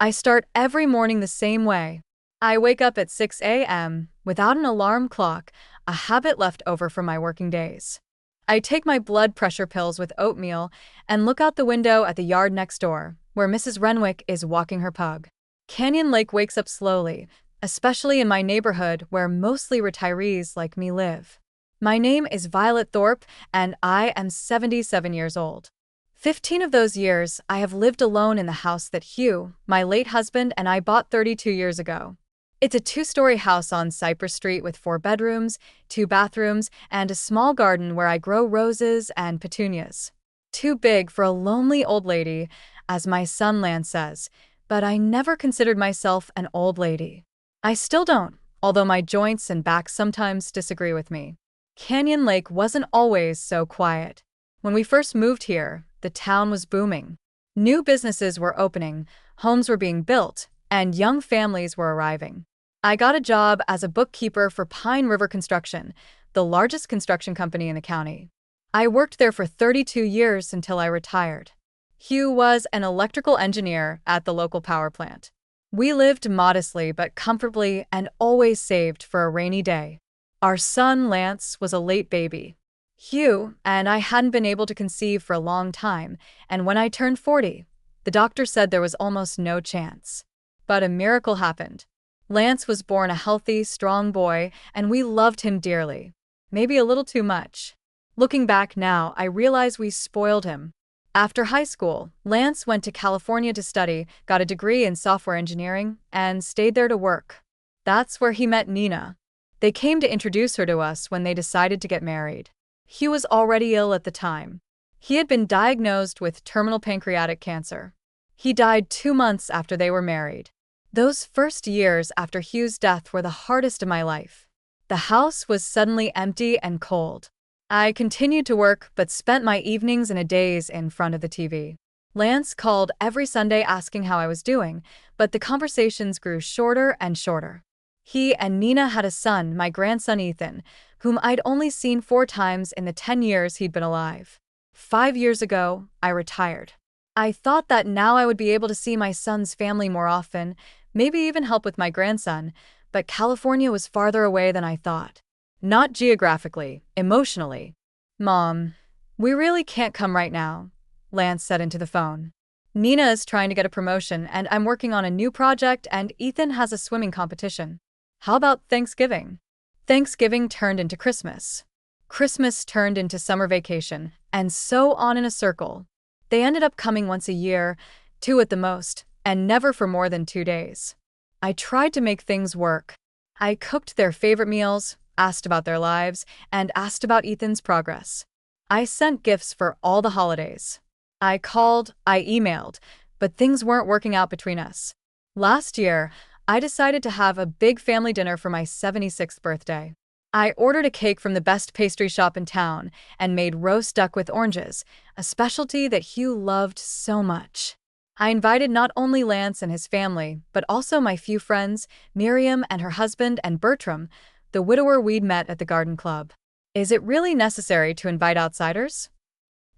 I start every morning the same way. I wake up at 6 a.m. without an alarm clock, a habit left over from my working days. I take my blood pressure pills with oatmeal and look out the window at the yard next door, where Mrs. Renwick is walking her pug. Canyon Lake wakes up slowly, especially in my neighborhood where mostly retirees like me live. My name is Violet Thorpe, and I am 77 years old. 15 of those years, I have lived alone in the house that Hugh, my late husband, and I bought 32 years ago. It's a two-story house on Cypress Street with 4 bedrooms, 2 bathrooms, and a small garden where I grow roses and petunias. Too big for a lonely old lady, as my son Lance says, but I never considered myself an old lady. I still don't, although my joints and back sometimes disagree with me. Canyon Lake wasn't always so quiet. When we first moved here, the town was booming. New businesses were opening, homes were being built, and young families were arriving. I got a job as a bookkeeper for Pine River Construction, the largest construction company in the county. I worked there for 32 years until I retired. Hugh was an electrical engineer at the local power plant. We lived modestly but comfortably and always saved for a rainy day. Our son, Lance, was a late baby. Hugh and I hadn't been able to conceive for a long time, and when I turned 40, the doctor said there was almost no chance. But a miracle happened. Lance was born a healthy, strong boy, and we loved him dearly. Maybe a little too much. Looking back now, I realize we spoiled him. After high school, Lance went to California to study, got a degree in software engineering, and stayed there to work. That's where he met Nina. They came to introduce her to us when they decided to get married. Hugh was already ill at the time. He had been diagnosed with terminal pancreatic cancer. He died 2 months after they were married. Those first years after Hugh's death were the hardest of my life. The house was suddenly empty and cold. I continued to work but spent my evenings and days in front of the TV. Lance called every Sunday asking how I was doing, but the conversations grew shorter and shorter. He and Nina had a son, my grandson Ethan, whom I'd only seen 4 times in the 10 years he'd been alive. 5 years ago, I retired. I thought that now I would be able to see my son's family more often, maybe even help with my grandson, but California was farther away than I thought. Not geographically, emotionally. Mom, we really can't come right now, Lance said into the phone. Nina is trying to get a promotion, and I'm working on a new project, and Ethan has a swimming competition. How about Thanksgiving? Thanksgiving turned into Christmas. Christmas turned into summer vacation, and so on in a circle. They ended up coming once a year, 2 at the most, and never for more than 2 days. I tried to make things work. I cooked their favorite meals, asked about their lives, and asked about Ethan's progress. I sent gifts for all the holidays. I called, I emailed, but things weren't working out between us. Last year, I decided to have a big family dinner for my 76th birthday. I ordered a cake from the best pastry shop in town and made roast duck with oranges, a specialty that Hugh loved so much. I invited not only Lance and his family, but also my few friends, Miriam and her husband, and Bertram, the widower we'd met at the garden club. Is it really necessary to invite outsiders?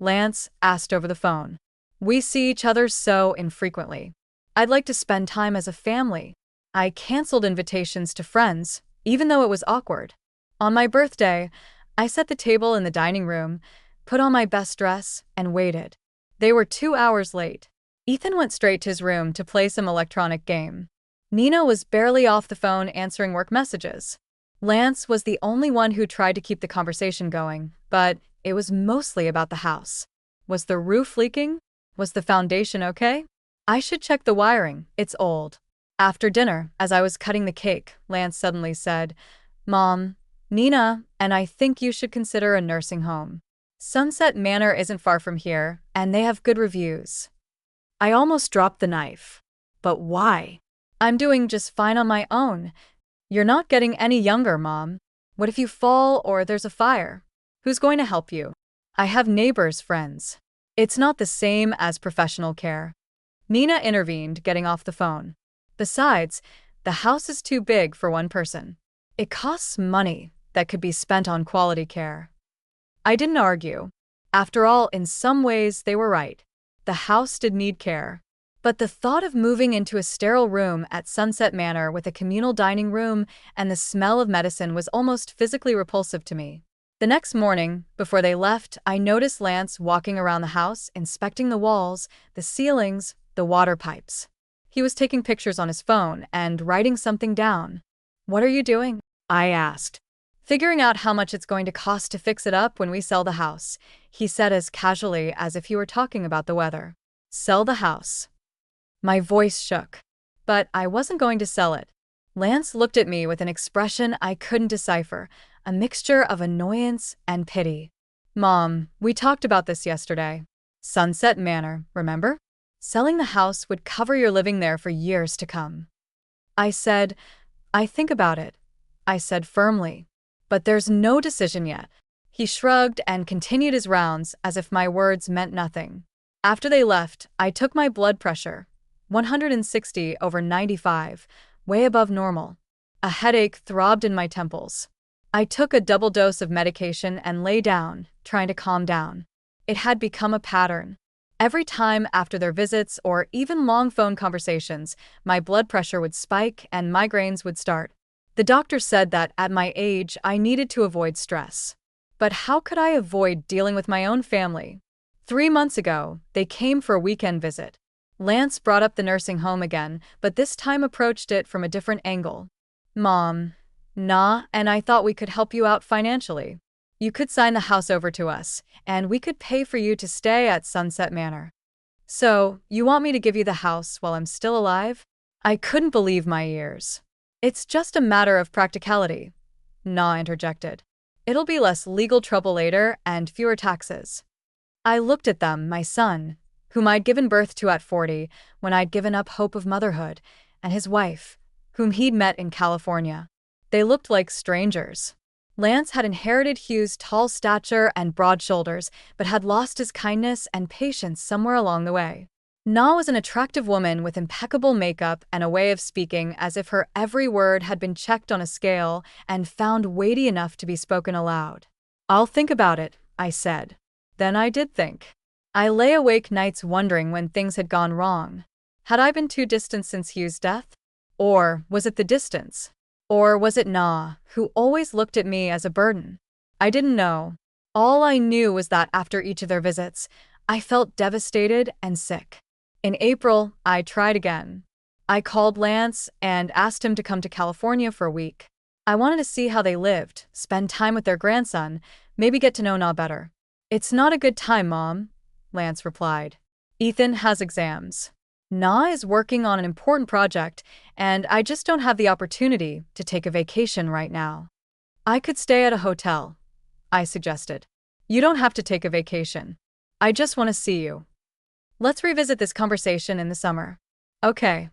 Lance asked over the phone. We see each other so infrequently. I'd like to spend time as a family. I canceled invitations to friends, even though it was awkward. On my birthday, I set the table in the dining room, put on my best dress, and waited. They were 2 hours late. Ethan went straight to his room to play some electronic game. Nina was barely off the phone answering work messages. Lance was the only one who tried to keep the conversation going, but it was mostly about the house. Was the roof leaking? Was the foundation okay? I should check the wiring, it's old. After dinner, as I was cutting the cake, Lance suddenly said, Mom, Nina and I think you should consider a nursing home. Sunset Manor isn't far from here, and they have good reviews. I almost dropped the knife. But why? I'm doing just fine on my own. You're not getting any younger, Mom. What if you fall or there's a fire? Who's going to help you? I have neighbors, friends. It's not the same as professional care. Nina intervened, getting off the phone. Besides, the house is too big for one person. It costs money that could be spent on quality care. I didn't argue. After all, in some ways, they were right. The house did need care. But the thought of moving into a sterile room at Sunset Manor with a communal dining room and the smell of medicine was almost physically repulsive to me. The next morning, before they left, I noticed Lance walking around the house, inspecting the walls, the ceilings, the water pipes. He was taking pictures on his phone and writing something down. "What are you doing?" I asked. "Figuring out how much it's going to cost to fix it up when we sell the house," he said as casually as if he were talking about the weather. "Sell the house." My voice shook. But I wasn't going to sell it. Lance looked at me with an expression I couldn't decipher, a mixture of annoyance and pity. "Mom, we talked about this yesterday. Sunset Manor, remember? Selling the house would cover your living there for years to come." I said, "I think about it," I said firmly. "But there's no decision yet." He shrugged and continued his rounds as if my words meant nothing. After they left, I took my blood pressure, 160/95, way above normal. A headache throbbed in my temples. I took a double dose of medication and lay down, trying to calm down. It had become a pattern. Every time after their visits or even long phone conversations, my blood pressure would spike and migraines would start. The doctor said that at my age, I needed to avoid stress. But how could I avoid dealing with my own family? 3 months ago, they came for a weekend visit. Lance brought up the nursing home again, but this time approached it from a different angle. "Mom, and I thought we could help you out financially. You could sign the house over to us, and we could pay for you to stay at Sunset Manor." "So, you want me to give you the house while I'm still alive?" I couldn't believe my ears. "It's just a matter of practicality," Na interjected. "It'll be less legal trouble later and fewer taxes." I looked at them, my son, whom I'd given birth to at 40 when I'd given up hope of motherhood, and his wife, whom he'd met in California. They looked like strangers. Lance had inherited Hugh's tall stature and broad shoulders, but had lost his kindness and patience somewhere along the way. Na was an attractive woman with impeccable makeup and a way of speaking as if her every word had been checked on a scale and found weighty enough to be spoken aloud. "I'll think about it," I said. Then I did think. I lay awake nights wondering when things had gone wrong. Had I been too distant since Hugh's death? Or was it the distance? Or was it Na, who always looked at me as a burden? I didn't know. All I knew was that after each of their visits, I felt devastated and sick. In April, I tried again. I called Lance and asked him to come to California for a week. I wanted to see how they lived, spend time with their grandson, maybe get to know Na better. "It's not a good time, Mom," Lance replied. "Ethan has exams. Na is working on an important project, and I just don't have the opportunity to take a vacation right now." "I could stay at a hotel," I suggested. "You don't have to take a vacation. I just want to see you. Let's revisit this conversation in the summer." Okay.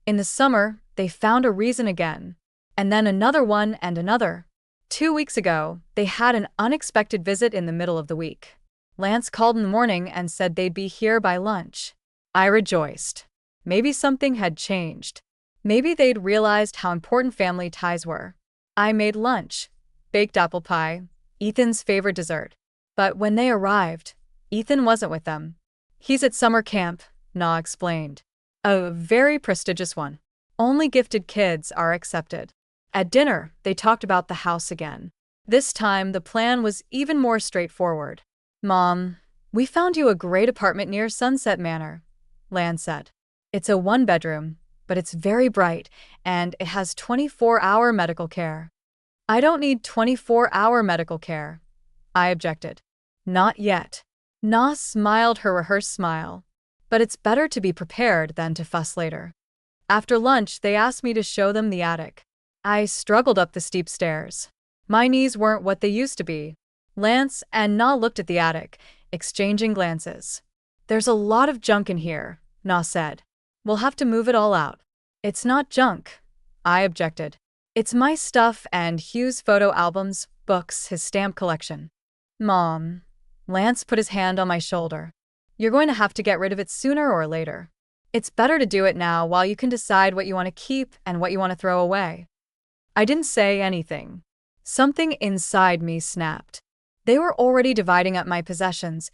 In the summer, they found a reason again. And then another one and another. 2 weeks ago, they had an unexpected visit in the middle of the week. Lance called in the morning and said they'd be here by lunch. I rejoiced. Maybe something had changed. Maybe they'd realized how important family ties were. I made lunch, baked apple pie, Ethan's favorite dessert. But when they arrived, Ethan wasn't with them. "He's at summer camp," Na explained. "A very prestigious one. Only gifted kids are accepted." At dinner, they talked about the house again. This time, the plan was even more straightforward. "Mom, we found you a great apartment near Sunset Manor," Lance said. "It's a one-bedroom, but it's very bright, and it has 24-hour medical care." "I don't need 24-hour medical care," I objected. "Not yet." Na smiled her rehearsed smile. "But it's better to be prepared than to fuss later." After lunch, they asked me to show them the attic. I struggled up the steep stairs. My knees weren't what they used to be. Lance and Na looked at the attic, exchanging glances. "There's a lot of junk in here," Na said. "We'll have to move it all out." "It's not junk," I objected. "It's my stuff and Hugh's photo albums, books, his stamp collection." "Mom," Lance put his hand on my shoulder. "You're going to have to get rid of it sooner or later. It's better to do it now while you can decide what you want to keep and what you want to throw away." I didn't say anything. Something inside me snapped. They were already dividing up my possessions,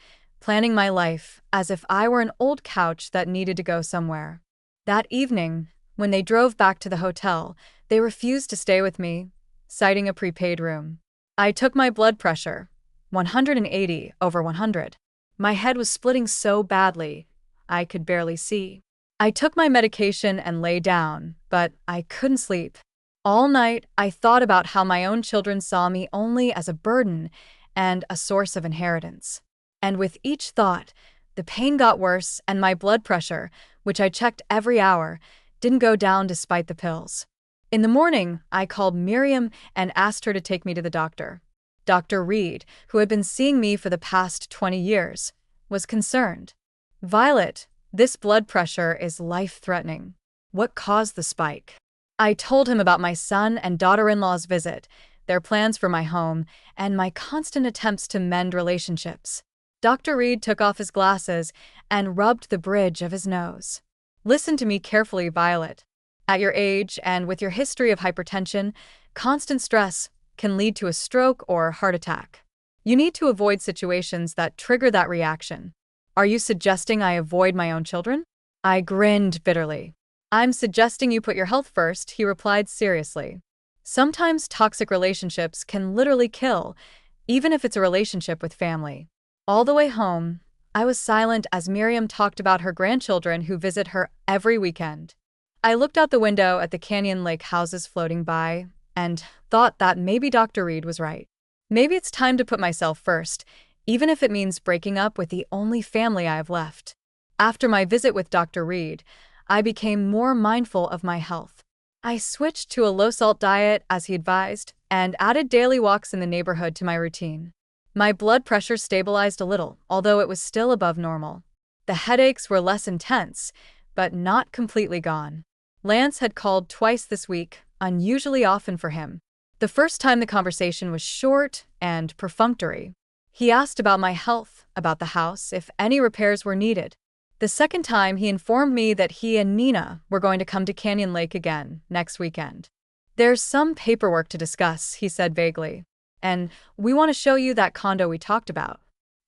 planning my life as if I were an old couch that needed to go somewhere. That evening, when they drove back to the hotel, they refused to stay with me, citing a prepaid room. I took my blood pressure, 180/100. My head was splitting so badly, I could barely see. I took my medication and lay down, but I couldn't sleep. All night, I thought about how my own children saw me only as a burden and a source of inheritance. And with each thought, the pain got worse and my blood pressure, which I checked every hour, didn't go down despite the pills. In the morning, I called Miriam and asked her to take me to the doctor. Dr. Reed, who had been seeing me for the past 20 years, was concerned. "Violet, this blood pressure is life-threatening. What caused the spike?" I told him about my son and daughter-in-law's visit, their plans for my home, and my constant attempts to mend relationships. Dr. Reed took off his glasses and rubbed the bridge of his nose. "Listen to me carefully, Violet. At your age and with your history of hypertension, constant stress can lead to a stroke or heart attack. You need to avoid situations that trigger that reaction." "Are you suggesting I avoid my own children?" I grinned bitterly. "I'm suggesting you put your health first," he replied seriously. "Sometimes toxic relationships can literally kill, even if it's a relationship with family." All the way home, I was silent as Miriam talked about her grandchildren who visit her every weekend. I looked out the window at the Canyon Lake houses floating by and thought that maybe Dr. Reed was right. Maybe it's time to put myself first, even if it means breaking up with the only family I have left. After my visit with Dr. Reed, I became more mindful of my health. I switched to a low-salt diet, as he advised, and added daily walks in the neighborhood to my routine. My blood pressure stabilized a little, although it was still above normal. The headaches were less intense, but not completely gone. Lance had called twice this week, unusually often for him. The first time the conversation was short and perfunctory. He asked about my health, about the house, if any repairs were needed. The second time, he informed me that he and Nina were going to come to Canyon Lake again next weekend. "There's some paperwork to discuss," he said vaguely, "and we want to show you that condo we talked about."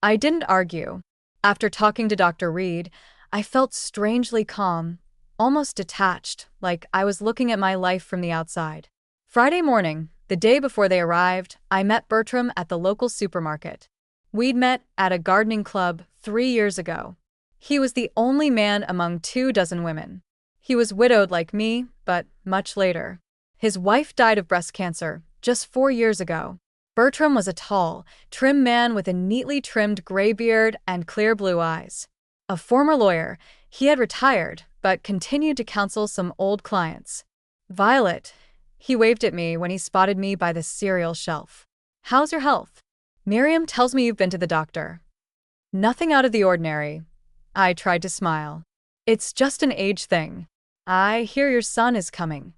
I didn't argue. After talking to Dr. Reed, I felt strangely calm, almost detached, like I was looking at my life from the outside. Friday morning, the day before they arrived, I met Bertram at the local supermarket. We'd met at a gardening club 3 years ago. He was the only man among 24 women. He was widowed like me, but much later. His wife died of breast cancer just 4 years ago. Bertram was a tall, trim man with a neatly trimmed gray beard and clear blue eyes. A former lawyer, he had retired, but continued to counsel some old clients. "Violet," he waved at me when he spotted me by the cereal shelf. "How's your health? Miriam tells me you've been to the doctor." "Nothing out of the ordinary." I tried to smile. "It's just an age thing. I hear your son is coming."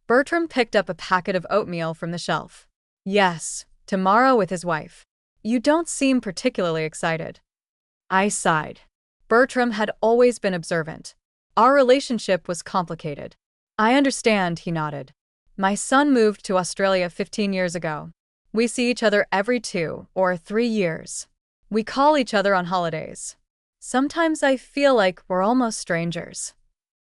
Bertram picked up a packet of oatmeal from the shelf. "Yes, tomorrow with his wife." "You don't seem particularly excited." I sighed. Bertram had always been observant. Our relationship was complicated. "I understand," he nodded. "My son moved to Australia 15 years ago. We see each other every 2 or 3 years. We call each other on holidays. Sometimes I feel like we're almost strangers."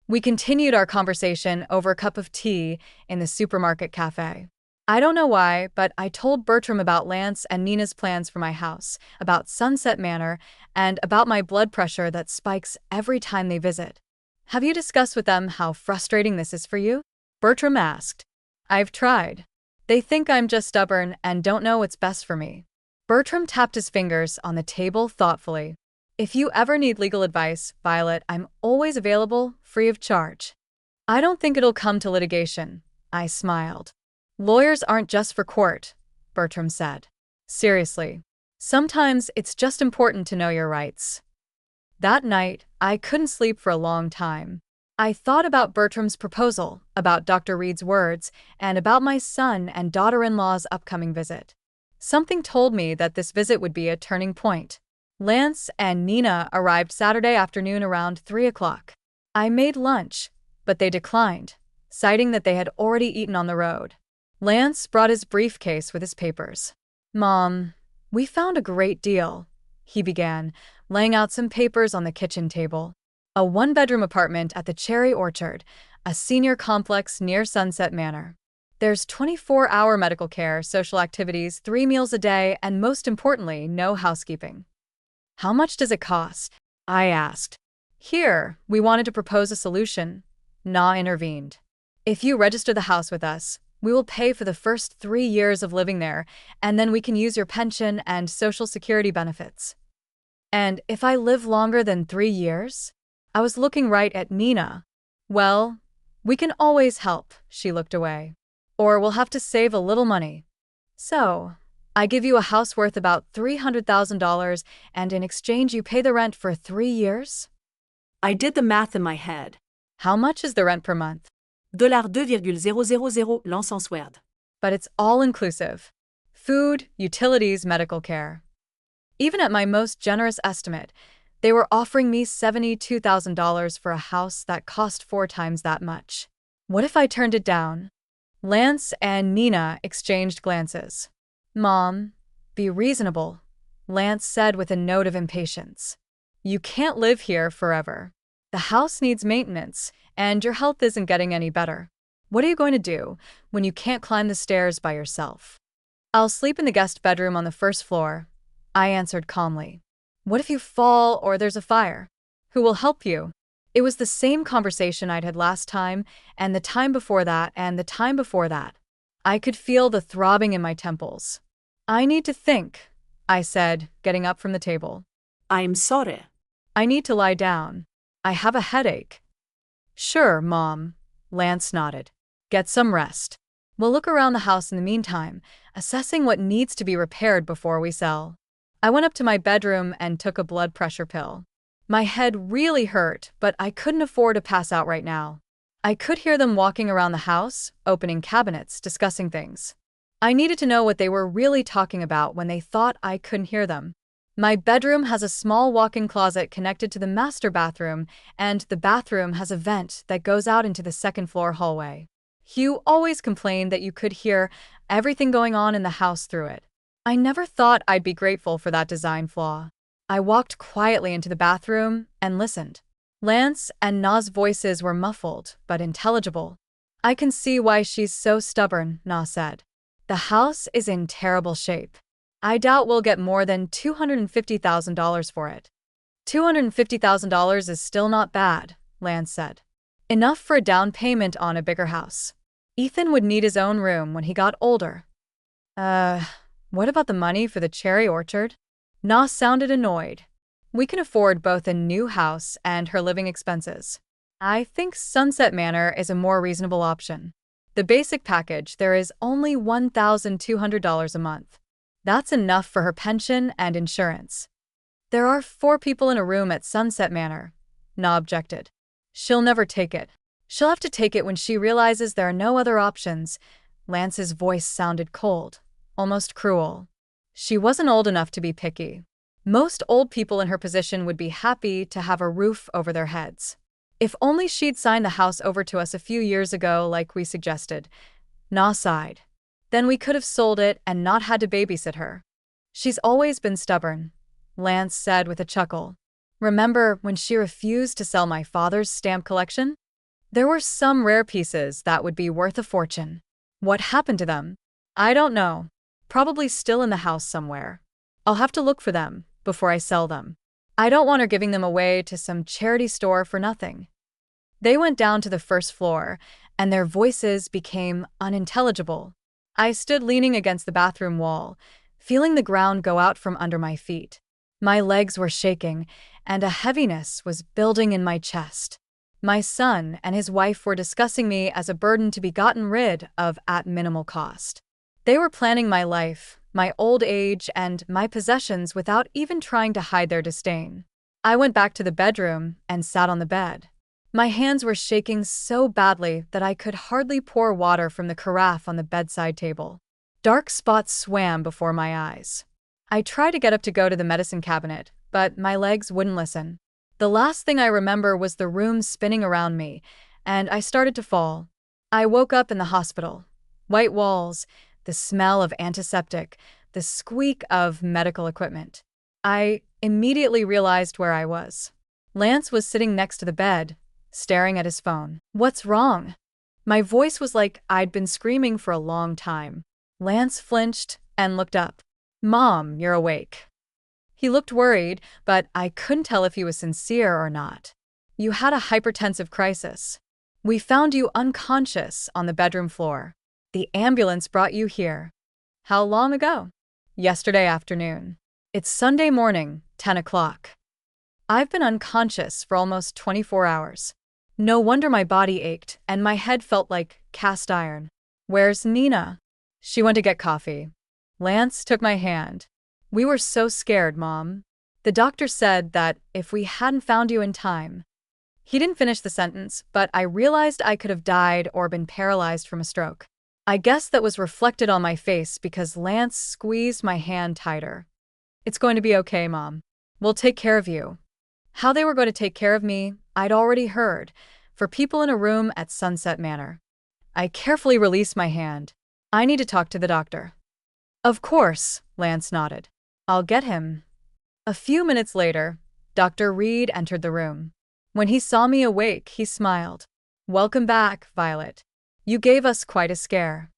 We continued our conversation over a cup of tea in the supermarket cafe. I don't know why, but I told Bertram about Lance and Nina's plans for my house, about Sunset Manor, and about my blood pressure that spikes every time they visit. "Have you discussed with them how frustrating this is for you?" Bertram asked. "I've tried. They think I'm just stubborn and don't know what's best for me." Bertram tapped his fingers on the table thoughtfully. "If you ever need legal advice, Violet, I'm always available, free of charge." "I don't think it'll come to litigation," I smiled. "Lawyers aren't just for court," Bertram said. "Seriously. Sometimes it's just important to know your rights." That night, I couldn't sleep for a long time. I thought about Bertram's proposal, about Dr. Reed's words, and about my son and daughter-in-law's upcoming visit. Something told me that this visit would be a turning point. Lance and Nina arrived Saturday afternoon around 3 o'clock. I made lunch, but they declined, citing that they had already eaten on the road. Lance brought his briefcase with his papers. "Mom, we found a great deal," he began, laying out some papers on the kitchen table. A one-bedroom apartment at the Cherry Orchard, a senior complex near Sunset Manor. There's 24-hour medical care, social activities, 3 meals a day, and most importantly, no housekeeping. How much does it cost? I asked. Here, we wanted to propose a solution. Na intervened. If you register the house with us, we will pay for the first 3 years of living there, and then we can use your pension and social security benefits. And if I live longer than 3 years? I was looking right at Nina. Well, we can always help, she looked away. Or we'll have to save a little money. So, I give you a house worth about $300,000, and in exchange you pay the rent for 3 years? I did the math in my head. How much is the rent per month? $2,000 l'encenswerd. But it's all inclusive. Food, utilities, medical care. Even at my most generous estimate, they were offering me $72,000 for a house that cost 4 times that much. What if I turned it down? Lance and Nina exchanged glances. Mom, be reasonable, Lance said with a note of impatience. You can't live here forever. The house needs maintenance, and your health isn't getting any better. What are you going to do when you can't climb the stairs by yourself? I'll sleep in the guest bedroom on the first floor, I answered calmly. What if you fall or there's a fire? Who will help you? It was the same conversation I'd had last time, and the time before that, and the time before that. I could feel the throbbing in my temples. I need to think, I said, getting up from the table. I'm sorry. I need to lie down. I have a headache. Sure, Mom, Lance nodded. Get some rest. We'll look around the house in the meantime, assessing what needs to be repaired before we sell. I went up to my bedroom and took a blood pressure pill. My head really hurt, but I couldn't afford to pass out right now. I could hear them walking around the house, opening cabinets, discussing things. I needed to know what they were really talking about when they thought I couldn't hear them. My bedroom has a small walk-in closet connected to the master bathroom, and the bathroom has a vent that goes out into the second-floor hallway. Hugh always complained that you could hear everything going on in the house through it. I never thought I'd be grateful for that design flaw. I walked quietly into the bathroom and listened. Lance and Na's voices were muffled, but intelligible. I can see why she's so stubborn, Na said. The house is in terrible shape. I doubt we'll get more than $250,000 for it. $250,000 is still not bad, Lance said. Enough for a down payment on a bigger house. Ethan would need his own room when he got older. What about the money for the cherry orchard? Na sounded annoyed. We can afford both a new house and her living expenses. I think Sunset Manor is a more reasonable option. The basic package there is only $1,200 a month. That's enough for her pension and insurance. There are 4 people in a room at Sunset Manor, Na objected. She'll never take it. She'll have to take it when she realizes there are no other options. Lance's voice sounded cold, almost cruel. She wasn't old enough to be picky. Most old people in her position would be happy to have a roof over their heads. If only she'd signed the house over to us a few years ago like we suggested. Na sighed. Then we could have sold it and not had to babysit her. She's always been stubborn, Lance said with a chuckle. Remember when she refused to sell my father's stamp collection? There were some rare pieces that would be worth a fortune. What happened to them? I don't know. Probably still in the house somewhere. I'll have to look for them before I sell them. I don't want her giving them away to some charity store for nothing. They went down to the first floor, and their voices became unintelligible. I stood leaning against the bathroom wall, feeling the ground go out from under my feet. My legs were shaking, and a heaviness was building in my chest. My son and his wife were discussing me as a burden to be gotten rid of at minimal cost. They were planning my life, my old age, and my possessions without even trying to hide their disdain. I went back to the bedroom and sat on the bed. My hands were shaking so badly that I could hardly pour water from the carafe on the bedside table. Dark spots swam before my eyes. I tried to get up to go to the medicine cabinet, but my legs wouldn't listen. The last thing I remember was the room spinning around me, and I started to fall. I woke up in the hospital. White walls, the smell of antiseptic, the squeak of medical equipment. I immediately realized where I was. Lance was sitting next to the bed, staring at his phone. "What's wrong?" My voice was like I'd been screaming for a long time. Lance flinched and looked up. "Mom, you're awake." He looked worried, but I couldn't tell if he was sincere or not. "You had a hypertensive crisis. We found you unconscious on the bedroom floor. The ambulance brought you here." "How long ago?" "Yesterday afternoon. It's Sunday morning, 10 o'clock. I've been unconscious for almost 24 hours. No wonder my body ached and my head felt like cast iron." "Where's Nina?" "She went to get coffee." Lance took my hand. "We were so scared, Mom. The doctor said that if we hadn't found you in time." He didn't finish the sentence, but I realized I could have died or been paralyzed from a stroke. I guess that was reflected on my face because Lance squeezed my hand tighter. "It's going to be okay, Mom. We'll take care of you." How they were going to take care of me, I'd already heard, for people in a room at Sunset Manor. I carefully released my hand. "I need to talk to the doctor." "Of course," Lance nodded. "I'll get him." A few minutes later, Dr. Reed entered the room. When he saw me awake, he smiled. "Welcome back, Violet. You gave us quite a scare."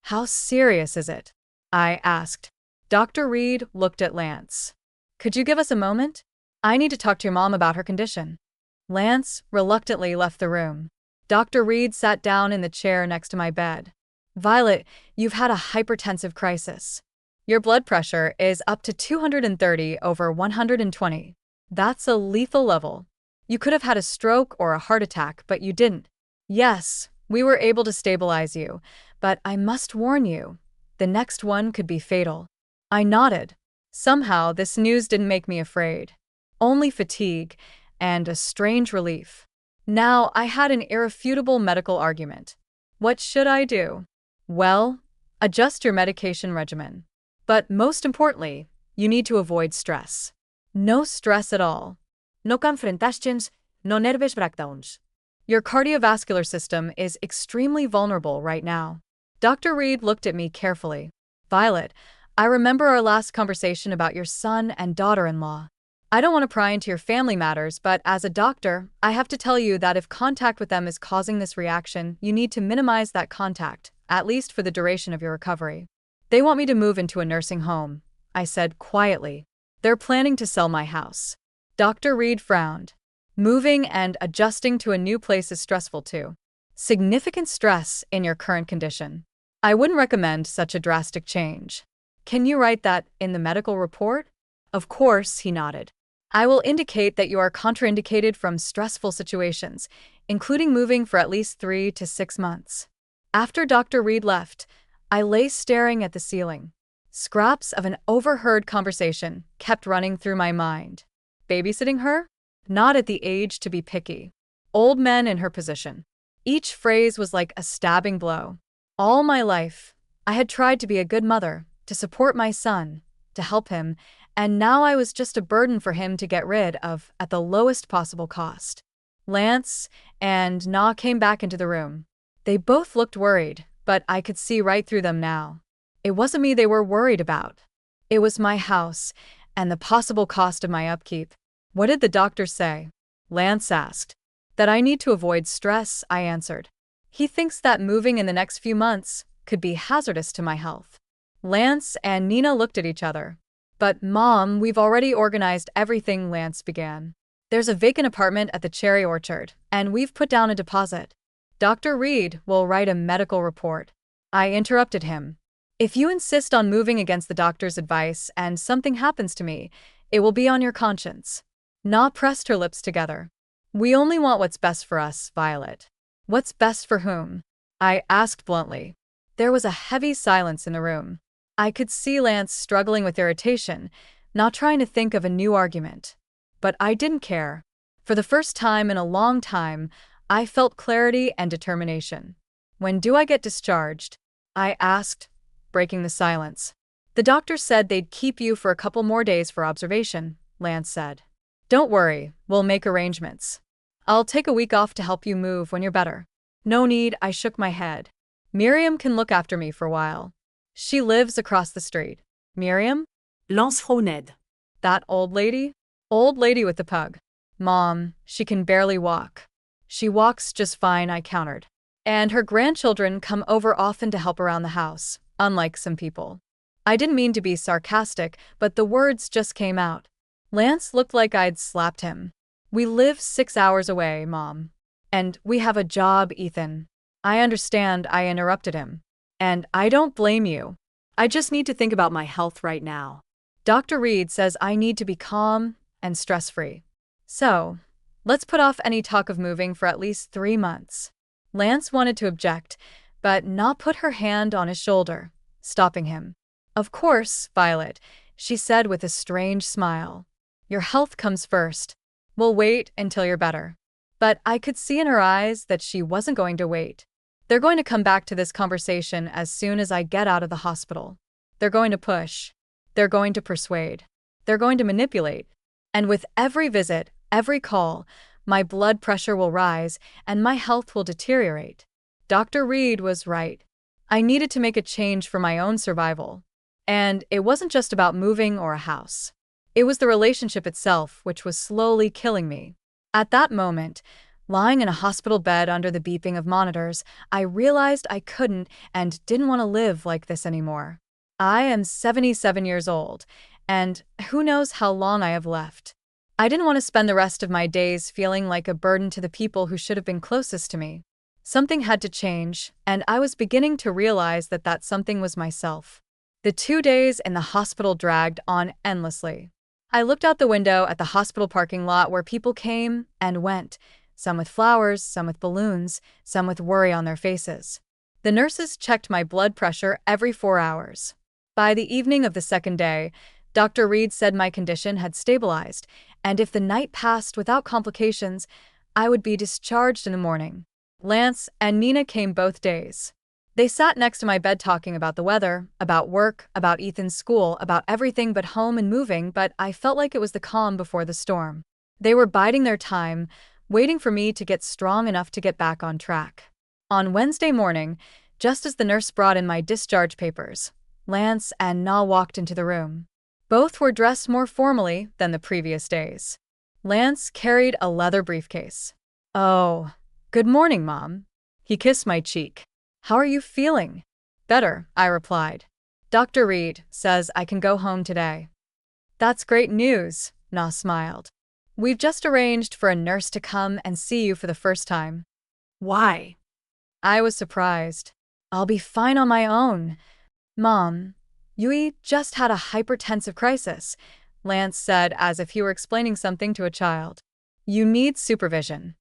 "How serious is it?" I asked. Dr. Reed looked at Lance. "Could you give us a moment? I need to talk to your mom about her condition." Lance reluctantly left the room. Dr. Reed sat down in the chair next to my bed. "Violet, you've had a hypertensive crisis. Your blood pressure is up to 230 over 120. That's a lethal level. You could have had a stroke or a heart attack, but you didn't. Yes, we were able to stabilize you, but I must warn you, the next one could be fatal." I nodded. Somehow, this news didn't make me afraid. Only fatigue and a strange relief. Now I had an irrefutable medical argument. What should I do? Well, adjust your medication regimen. But most importantly, you need to avoid stress. No stress at all. No confrontations, no nervous breakdowns. Your cardiovascular system is extremely vulnerable right now. Dr. Reed looked at me carefully. "Violet, I remember our last conversation about your son and daughter-in-law. I don't want to pry into your family matters, but as a doctor, I have to tell you that if contact with them is causing this reaction, you need to minimize that contact, at least for the duration of your recovery." "They want me to move into a nursing home," I said quietly. "They're planning to sell my house." Dr. Reed frowned. "Moving and adjusting to a new place is stressful too. Significant stress in your current condition. I wouldn't recommend such a drastic change. Can you write that in the medical report?" "Of course," he nodded. "I will indicate that you are contraindicated from stressful situations, including moving for at least 3 to 6 months." After Dr. Reed left, I lay staring at the ceiling. Scraps of an overheard conversation kept running through my mind. Babysitting her? Not at the age to be picky. Old men in her position. Each phrase was like a stabbing blow. All my life, I had tried to be a good mother, to support my son, to help him, and now I was just a burden for him to get rid of at the lowest possible cost. Lance and Na came back into the room. They both looked worried, but I could see right through them now. It wasn't me they were worried about. It was my house and the possible cost of my upkeep. "What did the doctor say?" Lance asked. "That I need to avoid stress," I answered. "He thinks that moving in the next few months could be hazardous to my health." Lance and Nina looked at each other. "But Mom, we've already organized everything," Lance began. "There's a vacant apartment at the Cherry Orchard, and we've put down a deposit. Dr. Reed will write a medical report." I interrupted him. "If you insist on moving against the doctor's advice and something happens to me, it will be on your conscience." Na pressed her lips together. "We only want what's best for us, Violet." "What's best for whom?" I asked bluntly. There was a heavy silence in the room. I could see Lance struggling with irritation, not trying to think of a new argument. But I didn't care. For the first time in a long time, I felt clarity and determination. "When do I get discharged?" I asked, breaking the silence. "The doctor said they'd keep you for a couple more days for observation," Lance said. "Don't worry, we'll make arrangements. I'll take a week off to help you move when you're better." "No need," I shook my head. "Miriam can look after me for a while. She lives across the street." "Miriam?" Lance Roned. That old lady? Old lady with the pug. Mom, she can barely walk. She walks just fine, I countered. And her grandchildren come over often to help around the house, unlike some people. I didn't mean to be sarcastic, but the words just came out. Lance looked like I'd slapped him. We live 6 hours away, Mom. And we have a job, Ethan. I understand, I interrupted him. And I don't blame you. I just need to think about my health right now. Dr. Reed says I need to be calm and stress-free. So, let's put off any talk of moving for at least 3 months. Lance wanted to object, but Na put her hand on his shoulder, stopping him. Of course, Violet, she said with a strange smile. Your health comes first. We'll wait until you're better. But I could see in her eyes that she wasn't going to wait. They're going to come back to this conversation as soon as I get out of the hospital. They're going to push. They're going to persuade. They're going to manipulate. And with every visit, every call, my blood pressure will rise and my health will deteriorate. Dr. Reed was right. I needed to make a change for my own survival. And it wasn't just about moving or a house. It was the relationship itself which was slowly killing me. At that moment, lying in a hospital bed under the beeping of monitors, I realized I couldn't and didn't want to live like this anymore. I am 77 years old, and who knows how long I have left. I didn't want to spend the rest of my days feeling like a burden to the people who should have been closest to me. Something had to change, and I was beginning to realize that that something was myself. The 2 days in the hospital dragged on endlessly. I looked out the window at the hospital parking lot where people came and went, some with flowers, some with balloons, some with worry on their faces. The nurses checked my blood pressure every 4 hours. By the evening of the second day, Dr. Reed said my condition had stabilized, and if the night passed without complications, I would be discharged in the morning. Lance and Nina came both days. They sat next to my bed talking about the weather, about work, about Ethan's school, about everything but home and moving, but I felt like it was the calm before the storm. They were biding their time, waiting for me to get strong enough to get back on track. On Wednesday morning, just as the nurse brought in my discharge papers, Lance and Na walked into the room. Both were dressed more formally than the previous days. Lance carried a leather briefcase. Oh, good morning, Mom. He kissed my cheek. How are you feeling? Better, I replied. Dr. Reed says I can go home today. That's great news, Na smiled. We've just arranged for a nurse to come and see you for the first time. Why? I was surprised. I'll be fine on my own. Mom, Yui just had a hypertensive crisis, Lance said as if he were explaining something to a child. You need supervision.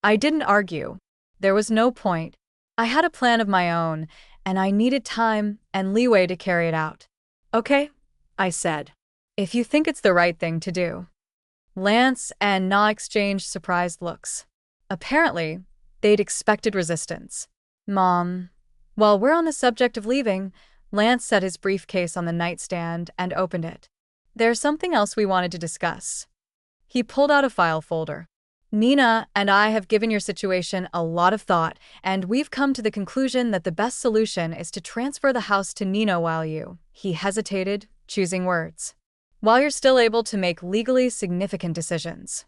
I didn't argue. There was no point. I had a plan of my own, and I needed time and leeway to carry it out. Okay, I said. If you think it's the right thing to do. Lance and Na exchanged surprised looks. Apparently, they'd expected resistance. Mom, while we're on the subject of leaving, Lance set his briefcase on the nightstand and opened it. There's something else we wanted to discuss. He pulled out a file folder. Nina and I have given your situation a lot of thought, and we've come to the conclusion that the best solution is to transfer the house to Nino while you, he hesitated, choosing words, while you're still able to make legally significant decisions.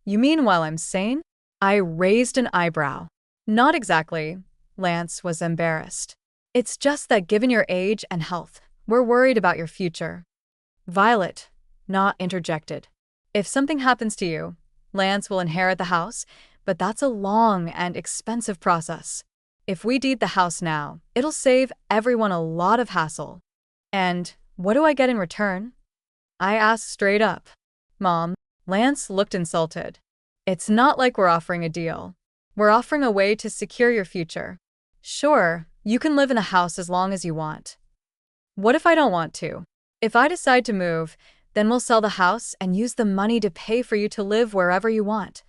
You mean while I'm sane? I raised an eyebrow. Not exactly. Lance was embarrassed. It's just that given your age and health, we're worried about your future. Violet, Na interjected. If something happens to you, Lance will inherit the house, but that's a long and expensive process. If we deed the house now, it'll save everyone a lot of hassle. And what do I get in return? I asked straight up. Mom, Lance looked insulted. It's not like we're offering a deal. We're offering a way to secure your future. Sure, you can live in the house as long as you want. What if I don't want to? If I decide to move, then we'll sell the house and use the money to pay for you to live wherever you want,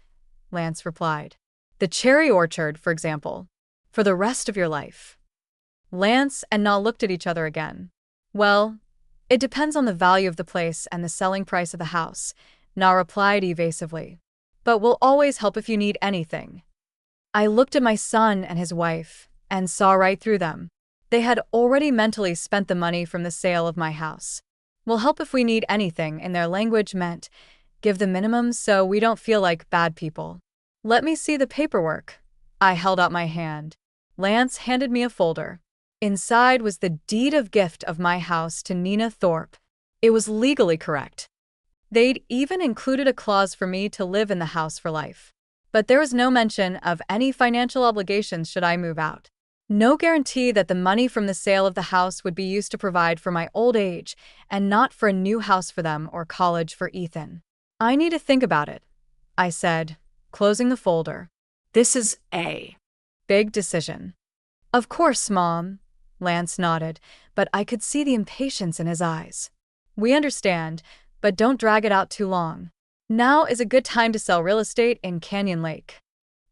Lance replied. The cherry orchard, for example, for the rest of your life. Lance and Na looked at each other again. Well, it depends on the value of the place and the selling price of the house, Na replied evasively. But we'll always help if you need anything. I looked at my son and his wife and saw right through them. They had already mentally spent the money from the sale of my house. Will help if we need anything, in their language meant give the minimum so we don't feel like bad people. Let me see the paperwork. I held out my hand. Lance handed me a folder. Inside was the deed of gift of my house to Nina Thorpe. It was legally correct. They'd even included a clause for me to live in the house for life. But there was no mention of any financial obligations should I move out. No guarantee that the money from the sale of the house would be used to provide for my old age and not for a new house for them or college for Ethan. I need to think about it, I said, closing the folder. This is a big decision. Of course, Mom, Lance nodded, but I could see the impatience in his eyes. We understand, but don't drag it out too long. Now is a good time to sell real estate in Canyon Lake.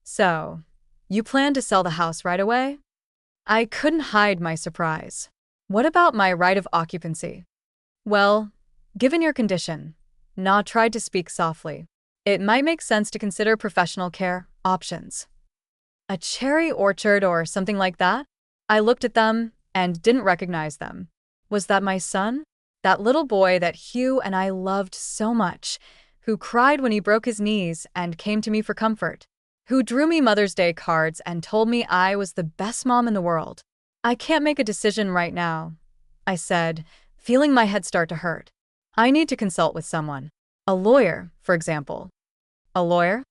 So, you plan to sell the house right away? I couldn't hide my surprise. What about my right of occupancy? Well, given your condition, Na tried to speak softly. It might make sense to consider professional care options. A cherry orchard or something like that? I looked at them and didn't recognize them. Was that my son? That little boy that Hugh and I loved so much, who cried when he broke his knees and came to me for comfort, who drew me Mother's Day cards and told me I was the best mom in the world. I can't make a decision right now, I said, feeling my head start to hurt. I need to consult with someone. A lawyer, for example. A lawyer?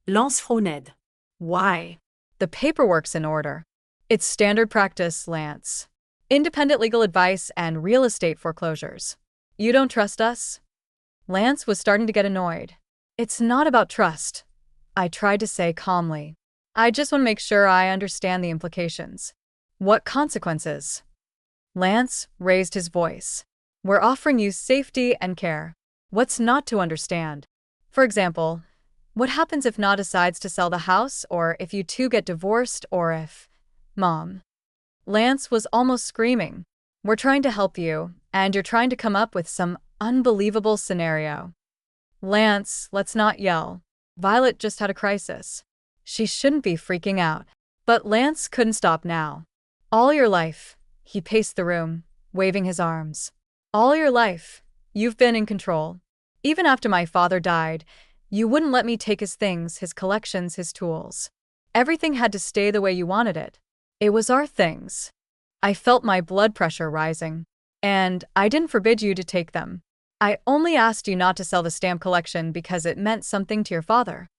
Lance Froned. Why? The paperwork's in order. It's standard practice, Lance. Independent legal advice and real estate foreclosures. You don't trust us? Lance was starting to get annoyed. It's not about trust, I tried to say calmly. I just want to make sure I understand the implications. What consequences? Lance raised his voice. We're offering you safety and care. What's not to understand? For example, what happens if Na decides to sell the house, or if you two get divorced, or if… Mom. Lance was almost screaming. We're trying to help you, and you're trying to come up with some unbelievable scenario. Lance, let's not yell. Violet just had a crisis. She shouldn't be freaking out. But Lance couldn't stop now. All your life, he paced the room, waving his arms. All your life, you've been in control. Even after my father died, you wouldn't let me take his things, his collections, his tools. Everything had to stay the way you wanted it. It was our things. I felt my blood pressure rising. And I didn't forbid you to take them. I only asked you not to sell the stamp collection because it meant something to your father.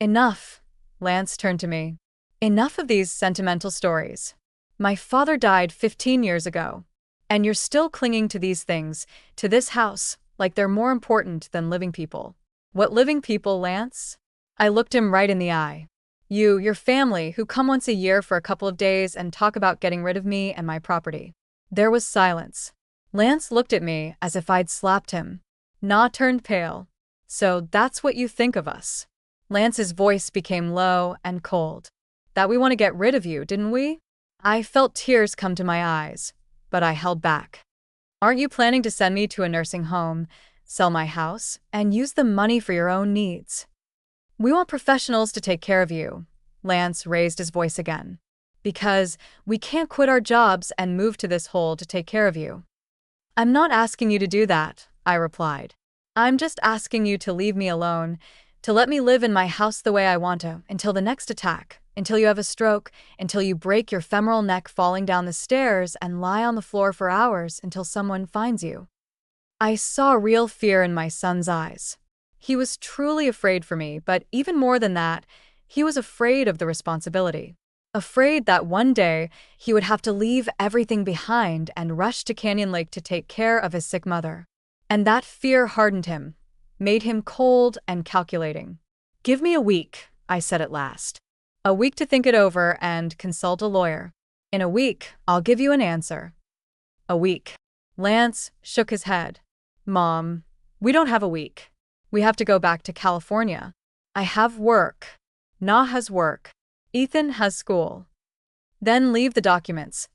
Enough, Lance turned to me. Enough of these sentimental stories. My father died 15 years ago. And you're still clinging to these things, to this house, like they're more important than living people. What living people, Lance? I looked him right in the eye. You, your family, who come once a year for a couple of days and talk about getting rid of me and my property. There was silence. Lance looked at me as if I'd slapped him. Na turned pale. So that's what you think of us. Lance's voice became low and cold. That we want to get rid of you, didn't we? I felt tears come to my eyes, but I held back. Aren't you planning to send me to a nursing home, sell my house, and use the money for your own needs? We want professionals to take care of you. Lance raised his voice again. Because we can't quit our jobs and move to this hole to take care of you. I'm not asking you to do that, I replied. I'm just asking you to leave me alone, to let me live in my house the way I want to, until the next attack, until you have a stroke, until you break your femoral neck falling down the stairs and lie on the floor for hours until someone finds you. I saw real fear in my son's eyes. He was truly afraid for me, but even more than that, he was afraid of the responsibility. Afraid that one day he would have to leave everything behind and rush to Canyon Lake to take care of his sick mother. And that fear hardened him, made him cold and calculating. Give me a week, I said at last. A week to think it over and consult a lawyer. In a week, I'll give you an answer. A week. Lance shook his head. Mom, we don't have a week. We have to go back to California. I have work. Na has work. Ethan has school. Then leave the documents.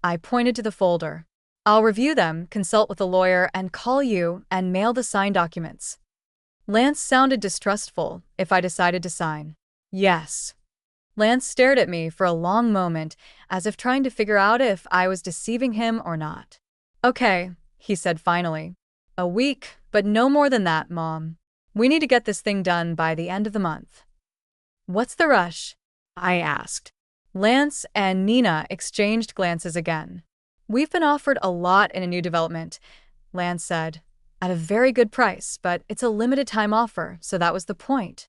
I pointed to the folder. I'll review them, consult with a lawyer, and call you and mail the signed documents. Lance sounded distrustful if I decided to sign. Yes. Lance stared at me for a long moment, as if trying to figure out if I was deceiving him or not. Okay, he said finally. A week, but no more than that, Mom. We need to get this thing done by the end of the month. What's the rush? I asked. Lance and Nina exchanged glances again. We've been offered a lot in a new development, Lance said, at a very good price, but it's a limited time offer, so that was the point.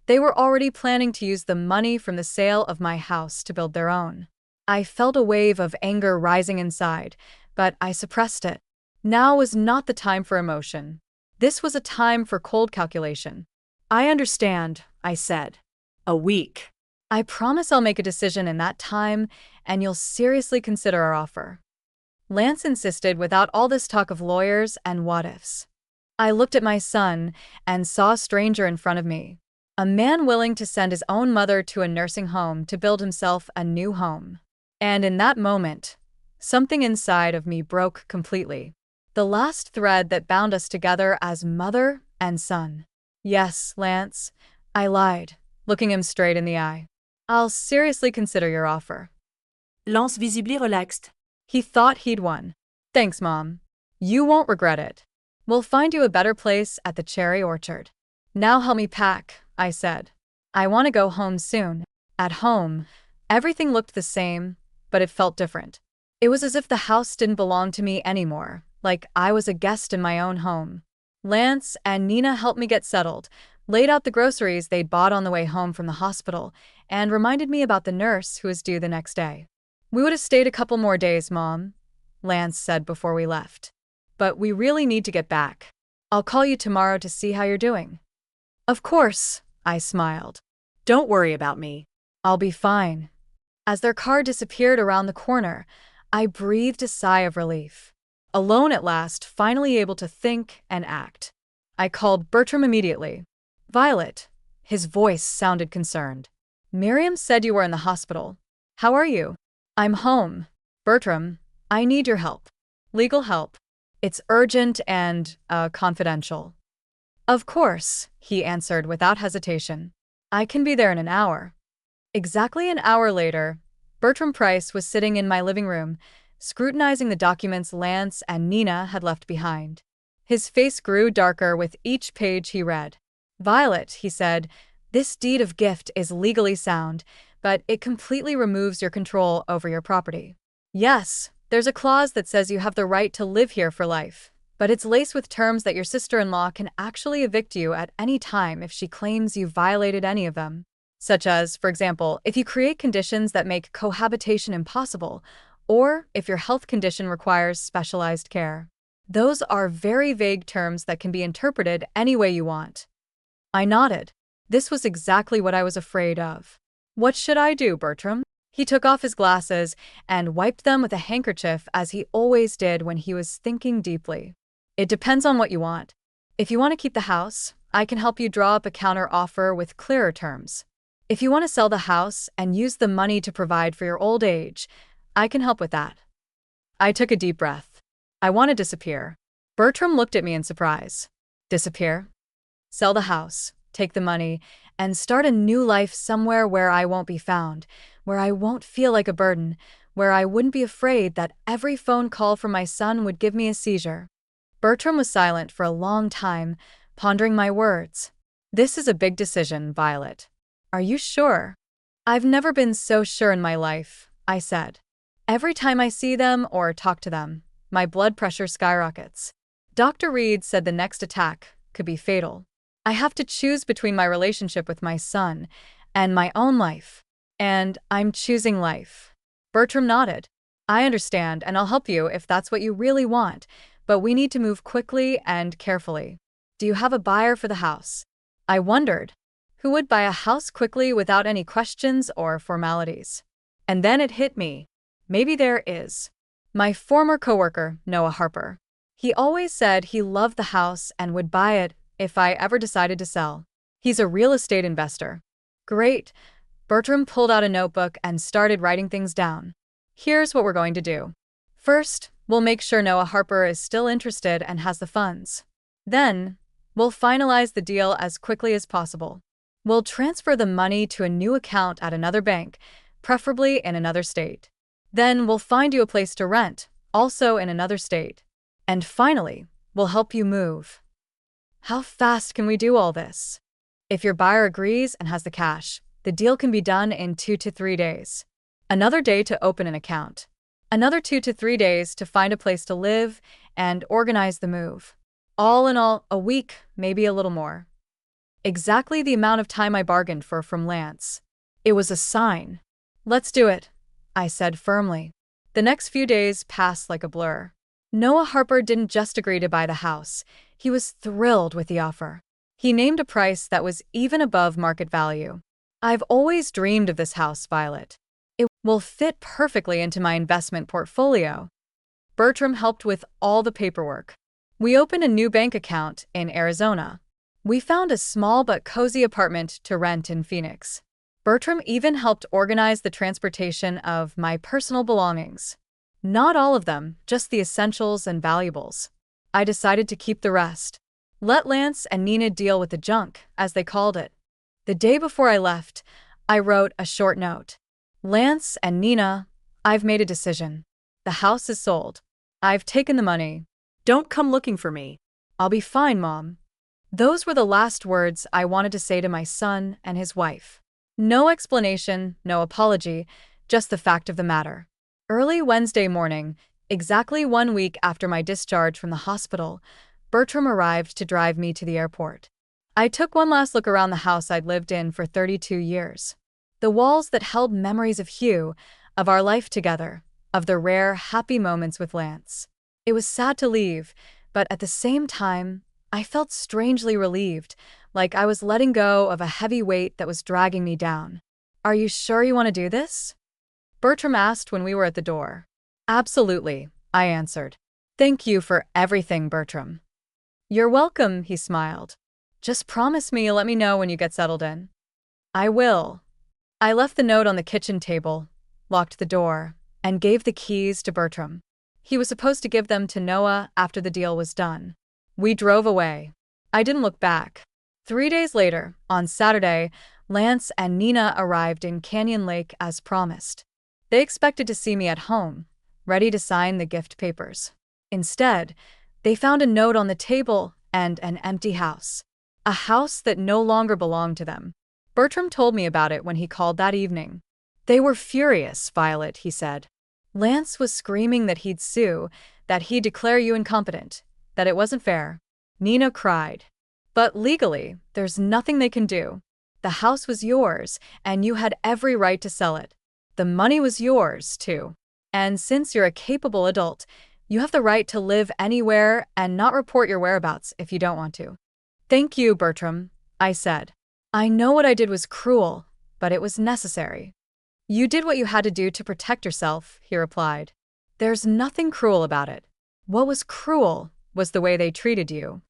They were already planning to use the money from the sale of my house to build their own. I felt a wave of anger rising inside, but I suppressed it. Now was not the time for emotion. This was a time for cold calculation. I understand, I said. A week. I promise I'll make a decision in that time, and you'll seriously consider our offer. Lance insisted without all this talk of lawyers and what-ifs. I looked at my son and saw a stranger in front of me. A man willing to send his own mother to a nursing home to build himself a new home. And in that moment, something inside of me broke completely. The last thread that bound us together as mother and son. Yes, Lance, I lied, looking him straight in the eye. I'll seriously consider your offer. Lance visibly relaxed. He thought he'd won. Thanks, Mom. You won't regret it. We'll find you a better place at the cherry orchard. Now help me pack, I said. I want to go home soon. At home, everything looked the same, but it felt different. It was as if the house didn't belong to me anymore, like I was a guest in my own home. Lance and Nina helped me get settled, laid out the groceries they'd bought on the way home from the hospital, and reminded me about the nurse who was due the next day. We would have stayed a couple more days, Mom, Lance said before we left. But we really need to get back. I'll call you tomorrow to see how you're doing. Of course, I smiled. Don't worry about me. I'll be fine. As their car disappeared around the corner, I breathed a sigh of relief. Alone at last, finally able to think and act. I called Bertram immediately. Violet. His voice sounded concerned. Miriam said you were in the hospital. How are you? I'm home. Bertram, I need your help. Legal help. It's urgent and, confidential. Of course, he answered without hesitation. I can be there in an hour. Exactly an hour later, Bertram Price was sitting in my living room, scrutinizing the documents Lance and Nina had left behind. His face grew darker with each page he read. Violet, he said, this deed of gift is legally sound, but it completely removes your control over your property. Yes, there's a clause that says you have the right to live here for life, but it's laced with terms that your sister-in-law can actually evict you at any time if she claims you violated any of them. Such as, for example, if you create conditions that make cohabitation impossible, or if your health condition requires specialized care. Those are very vague terms that can be interpreted any way you want. I nodded. This was exactly what I was afraid of. What should I do, Bertram? He took off his glasses and wiped them with a handkerchief as he always did when he was thinking deeply. It depends on what you want. If you want to keep the house, I can help you draw up a counter offer with clearer terms. If you want to sell the house and use the money to provide for your old age, I can help with that. I took a deep breath. I want to disappear. Bertram looked at me in surprise. Disappear? Sell the house, take the money, and start a new life somewhere where I won't be found, where I won't feel like a burden, where I wouldn't be afraid that every phone call from my son would give me a seizure. Bertram was silent for a long time, pondering my words. This is a big decision, Violet. Are you sure? I've never been so sure in my life, I said. Every time I see them or talk to them, my blood pressure skyrockets. Dr. Reed said the next attack could be fatal. I have to choose between my relationship with my son and my own life. And I'm choosing life. Bertram nodded. I understand, and I'll help you if that's what you really want, but we need to move quickly and carefully. Do you have a buyer for the house? I wondered. Who would buy a house quickly without any questions or formalities? And then it hit me. Maybe there is. My former coworker, Noah Harper. He always said he loved the house and would buy it if I ever decided to sell. He's a real estate investor. Great. Bertram pulled out a notebook and started writing things down. Here's what we're going to do. First, we'll make sure Noah Harper is still interested and has the funds. Then, we'll finalize the deal as quickly as possible. We'll transfer the money to a new account at another bank, preferably in another state. Then we'll find you a place to rent, also in another state. And finally, We'll help you move. How fast can we do all this? If your buyer agrees and has the cash, the deal can be done in 2 to 3 days. Another day to open an account. Another 2 to 3 days to find a place to live and organize the move. All in all, a week, maybe a little more. Exactly the amount of time I bargained for from Lance. It was a sign. Let's do it, I said firmly. The next few days passed like a blur. Noah Harper didn't just agree to buy the house. He was thrilled with the offer. He named a price that was even above market value. I've always dreamed of this house, Violet. It will fit perfectly into my investment portfolio. Bertram helped with all the paperwork. We opened a new bank account in Arizona. We found a small but cozy apartment to rent in Phoenix. Bertram even helped organize the transportation of my personal belongings. Not all of them, just the essentials and valuables. I decided to keep the rest. Let Lance and Nina deal with the junk, as they called it. The day before I left, I wrote a short note. Lance and Nina, I've made a decision. The house is sold. I've taken the money. Don't come looking for me. I'll be fine, Mom. Those were the last words I wanted to say to my son and his wife. No explanation, no apology, just the fact of the matter. Early Wednesday morning, exactly 1 week after my discharge from the hospital, Bertram arrived to drive me to the airport. I took one last look around the house I'd lived in for 32 years. The walls that held memories of Hugh, of our life together, of the rare, happy moments with Lance. It was sad to leave, but at the same time, I felt strangely relieved, like I was letting go of a heavy weight that was dragging me down. Are you sure you want to do this? Bertram asked when we were at the door. Absolutely, I answered. Thank you for everything, Bertram. You're welcome, he smiled. Just promise me you'll let me know when you get settled in. I will. I left the note on the kitchen table, locked the door, and gave the keys to Bertram. He was supposed to give them to Noah after the deal was done. We drove away. I didn't look back. 3 days later, on Saturday, Lance and Nina arrived in Canyon Lake as promised. They expected to see me at home, ready to sign the gift papers. Instead, they found a note on the table and an empty house. A house that no longer belonged to them. Bertram told me about it when he called that evening. They were furious, Violet, he said. Lance was screaming that he'd sue, that he'd declare you incompetent, that it wasn't fair. Nina cried. But legally, there's nothing they can do. The house was yours, and you had every right to sell it. The money was yours, too. And since you're a capable adult, you have the right to live anywhere and not report your whereabouts if you don't want to. Thank you, Bertram, I said. I know what I did was cruel, but it was necessary. You did what you had to do to protect yourself, he replied. There's nothing cruel about it. What was cruel was the way they treated you.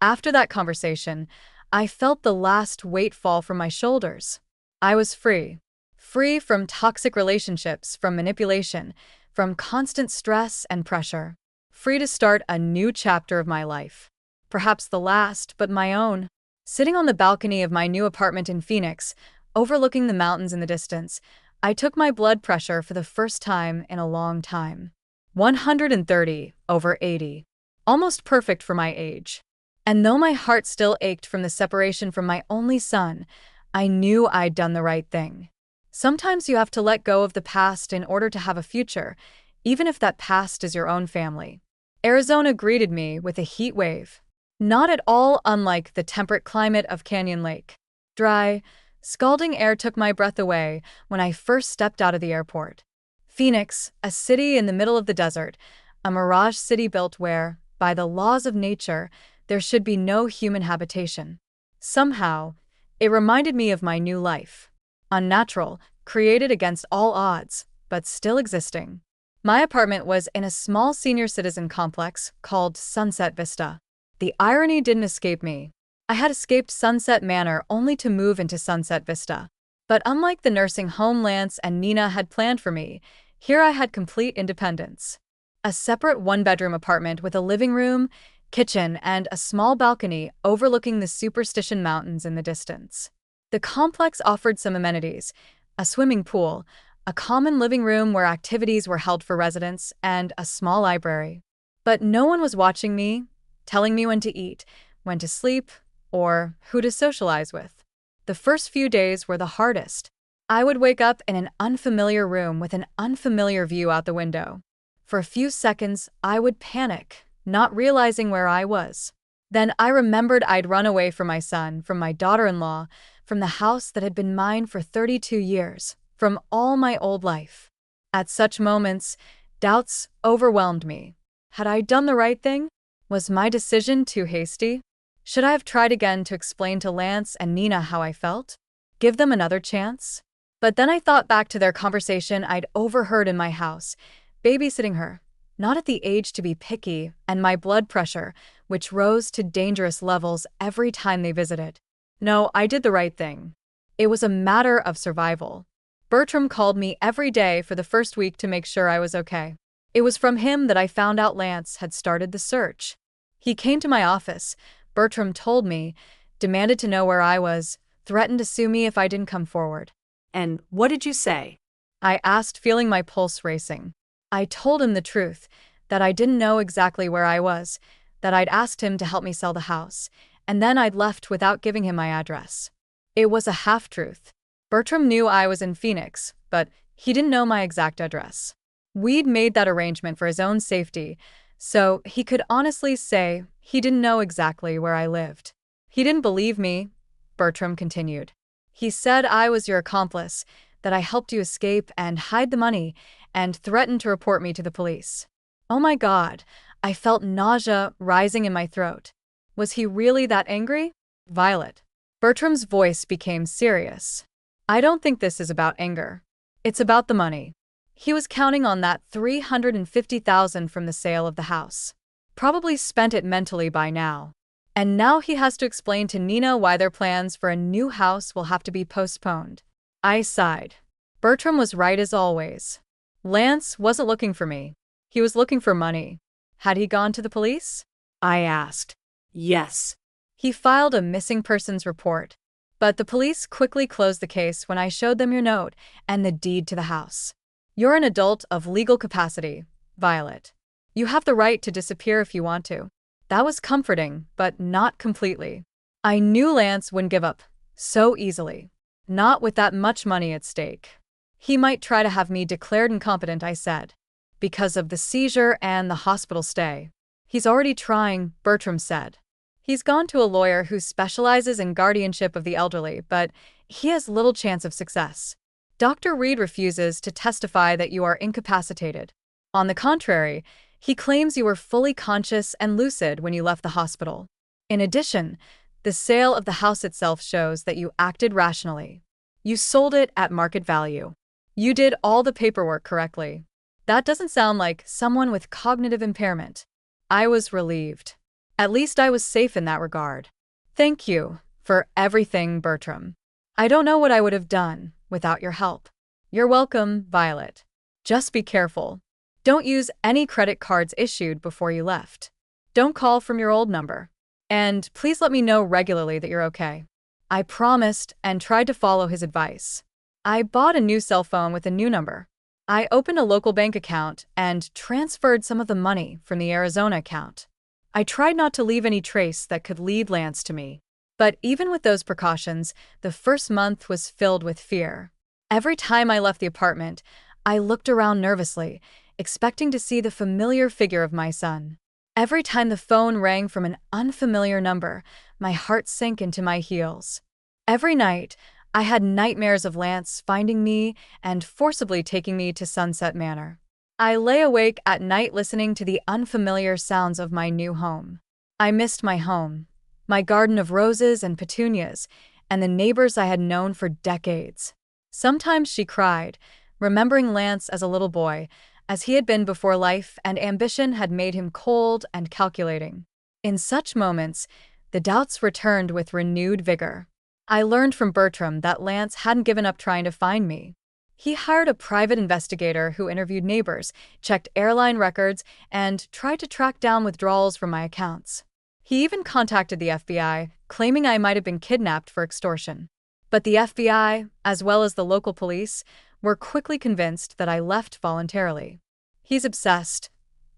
After that conversation, I felt the last weight fall from my shoulders. I was free. Free from toxic relationships, from manipulation, from constant stress and pressure. Free to start a new chapter of my life. Perhaps the last, but my own. Sitting on the balcony of my new apartment in Phoenix, overlooking the mountains in the distance, I took my blood pressure for the first time in a long time. 130/80. Almost perfect for my age. And though my heart still ached from the separation from my only son, I knew I'd done the right thing. Sometimes you have to let go of the past in order to have a future, even if that past is your own family. Arizona greeted me with a heat wave. Not at all unlike the temperate climate of Canyon Lake. Dry, scalding air took my breath away when I first stepped out of the airport. Phoenix, a city in the middle of the desert, a mirage city built where, by the laws of nature, there should be no human habitation. Somehow, it reminded me of my new life. Unnatural, created against all odds, but still existing. My apartment was in a small senior citizen complex called Sunset Vista. The irony didn't escape me. I had escaped Sunset Manor only to move into Sunset Vista. But unlike the nursing home Lance and Nina had planned for me, here I had complete independence. A separate one-bedroom apartment with a living room, kitchen, and a small balcony overlooking the Superstition Mountains in the distance. The complex offered some amenities, a swimming pool, a common living room where activities were held for residents, and a small library. But no one was watching me, telling me when to eat, when to sleep, or who to socialize with. The first few days were the hardest. I would wake up in an unfamiliar room with an unfamiliar view out the window. For a few seconds, I would panic, not realizing where I was. Then I remembered I'd run away from my son, from my daughter-in-law, from the house that had been mine for 32 years, from all my old life. At such moments, doubts overwhelmed me. Had I done the right thing? Was my decision too hasty? Should I have tried again to explain to Lance and Nina how I felt? Give them another chance? But then I thought back to their conversation I'd overheard in my house, babysitting her, not at the age to be picky, and my blood pressure, which rose to dangerous levels every time they visited. No, I did the right thing. It was a matter of survival. Bertram called me every day for the first week to make sure I was okay. It was from him that I found out Lance had started the search. He came to my office, Bertram told me, demanded to know where I was, threatened to sue me if I didn't come forward. And what did you say? I asked, feeling my pulse racing. I told him the truth, that I didn't know exactly where I was, that I'd asked him to help me sell the house, and then I'd left without giving him my address. It was a half-truth. Bertram knew I was in Phoenix, but he didn't know my exact address. We'd made that arrangement for his own safety, so he could honestly say he didn't know exactly where I lived. He didn't believe me, Bertram continued. He said I was your accomplice, that I helped you escape and hide the money, and threatened to report me to the police. Oh my God, I felt nausea rising in my throat. Was he really that angry? Violet. Bertram's voice became serious. I don't think this is about anger. It's about the money. He was counting on that $350,000 from the sale of the house. Probably spent it mentally by now. And now he has to explain to Nina why their plans for a new house will have to be postponed. I sighed. Bertram was right as always. Lance wasn't looking for me. He was looking for money. Had he gone to the police? I asked. Yes. He filed a missing persons report. But the police quickly closed the case when I showed them your note and the deed to the house. You're an adult of legal capacity, Violet. You have the right to disappear if you want to. That was comforting, but not completely. I knew Lance wouldn't give up so easily. Not with that much money at stake. He might try to have me declared incompetent, I said, because of the seizure and the hospital stay. He's already trying, Bertram said. He's gone to a lawyer who specializes in guardianship of the elderly, but he has little chance of success. Dr. Reed refuses to testify that you are incapacitated. On the contrary, he claims you were fully conscious and lucid when you left the hospital. In addition, the sale of the house itself shows that you acted rationally. You sold it at market value. You did all the paperwork correctly. That doesn't sound like someone with cognitive impairment. I was relieved. At least I was safe in that regard. Thank you for everything, Bertram. I don't know what I would have done without your help. You're welcome, Violet. Just be careful. Don't use any credit cards issued before you left. Don't call from your old number. And please let me know regularly that you're okay. I promised and tried to follow his advice. I bought a new cell phone with a new number. I opened a local bank account and transferred some of the money from the Arizona account. I tried not to leave any trace that could lead Lance to me. But even with those precautions, the first month was filled with fear. Every time I left the apartment, I looked around nervously, expecting to see the familiar figure of my son. Every time the phone rang from an unfamiliar number, my heart sank into my heels. Every night, I had nightmares of Lance finding me and forcibly taking me to Sunset Manor. I lay awake at night listening to the unfamiliar sounds of my new home. I missed my home, my garden of roses and petunias, and the neighbors I had known for decades. Sometimes she cried, remembering Lance as a little boy, as he had been before life and ambition had made him cold and calculating. In such moments, the doubts returned with renewed vigor. I learned from Bertram that Lance hadn't given up trying to find me. He hired a private investigator who interviewed neighbors, checked airline records, and tried to track down withdrawals from my accounts. He even contacted the FBI, claiming I might have been kidnapped for extortion. But the FBI, as well as the local police, were quickly convinced that I left voluntarily. He's obsessed,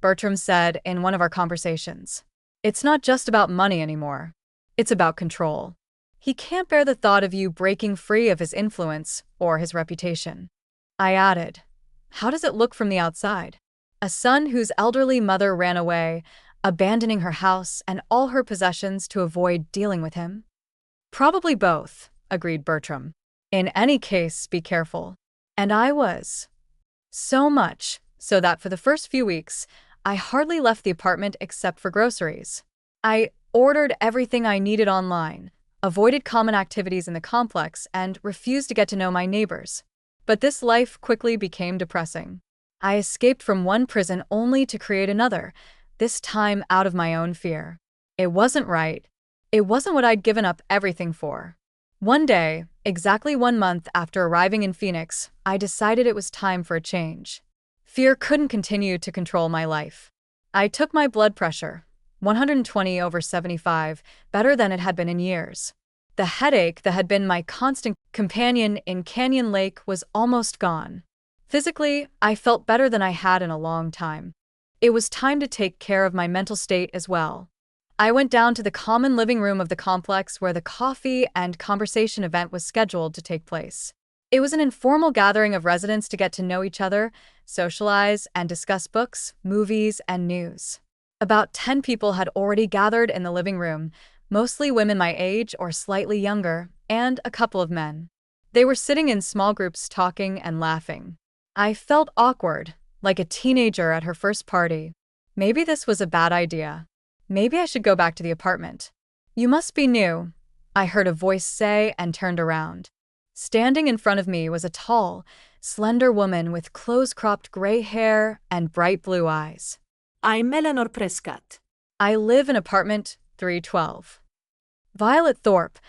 Bertram said in one of our conversations. It's not just about money anymore. It's about control. He can't bear the thought of you breaking free of his influence or his reputation. I added, how does it look from the outside? A son whose elderly mother ran away, abandoning her house and all her possessions to avoid dealing with him? Probably both, agreed Bertram. In any case, be careful. And I was. So much, so that for the first few weeks, I hardly left the apartment except for groceries. I ordered everything I needed online, avoided common activities in the complex, and refused to get to know my neighbors. But this life quickly became depressing. I escaped from one prison only to create another, this time out of my own fear. It wasn't right. It wasn't what I'd given up everything for. One day, exactly 1 month after arriving in Phoenix, I decided it was time for a change. Fear couldn't continue to control my life. I took my blood pressure, 120/75, better than it had been in years. The headache that had been my constant companion in Canyon Lake was almost gone. Physically, I felt better than I had in a long time. It was time to take care of my mental state as well. I went down to the common living room of the complex where the coffee and conversation event was scheduled to take place. It was an informal gathering of residents to get to know each other, socialize, and discuss books, movies, and news. About 10 people had already gathered in the living room, mostly women my age or slightly younger, and a couple of men. They were sitting in small groups talking and laughing. I felt awkward, like a teenager at her first party. Maybe this was a bad idea. Maybe I should go back to the apartment. You must be new, I heard a voice say and turned around. Standing in front of me was a tall, slender woman with close-cropped gray hair and bright blue eyes. I'm Eleanor Prescott. I live in apartment 312. Violet Thorpe,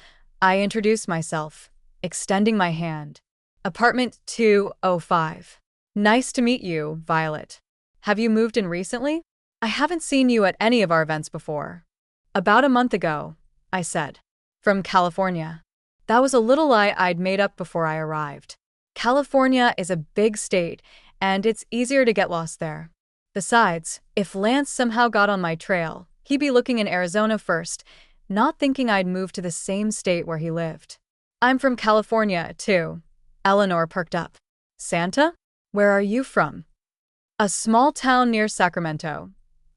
I introduced myself, extending my hand. Apartment 205. Nice to meet you, Violet. Have you moved in recently? I haven't seen you at any of our events before. About a month ago, I said. From California. That was a little lie I'd made up before I arrived. California is a big state, and it's easier to get lost there. Besides, if Lance somehow got on my trail, he'd be looking in Arizona first, not thinking I'd moved to the same state where he lived. I'm from California, too. Eleanor perked up. Santa? Where are you from? A small town near Sacramento,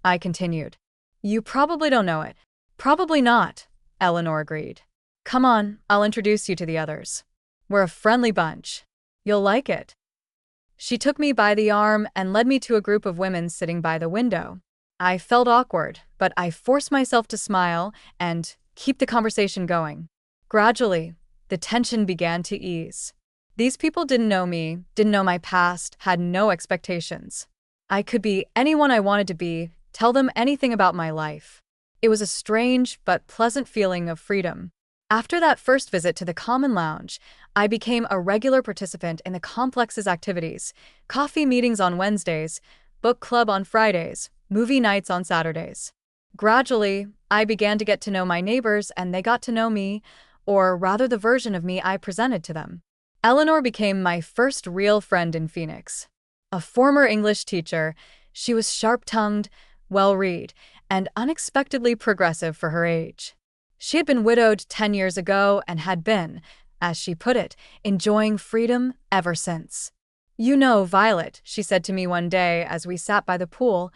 I continued. You probably don't know it. Probably not, Eleanor agreed. Come on, I'll introduce you to the others. We're a friendly bunch. You'll like it. She took me by the arm and led me to a group of women sitting by the window. I felt awkward, but I forced myself to smile and keep the conversation going. Gradually, the tension began to ease. These people didn't know me, didn't know my past, had no expectations. I could be anyone I wanted to be, tell them anything about my life. It was a strange but pleasant feeling of freedom. After that first visit to the Common Lounge, I became a regular participant in the complex's activities, coffee meetings on Wednesdays, book club on Fridays, movie nights on Saturdays. Gradually, I began to get to know my neighbors and they got to know me, or rather the version of me I presented to them. Eleanor became my first real friend in Phoenix. A former English teacher, she was sharp-tongued, well-read, and unexpectedly progressive for her age. She had been widowed 10 years ago and had been, as she put it, enjoying freedom ever since. You know, Violet, she said to me one day as we sat by the pool,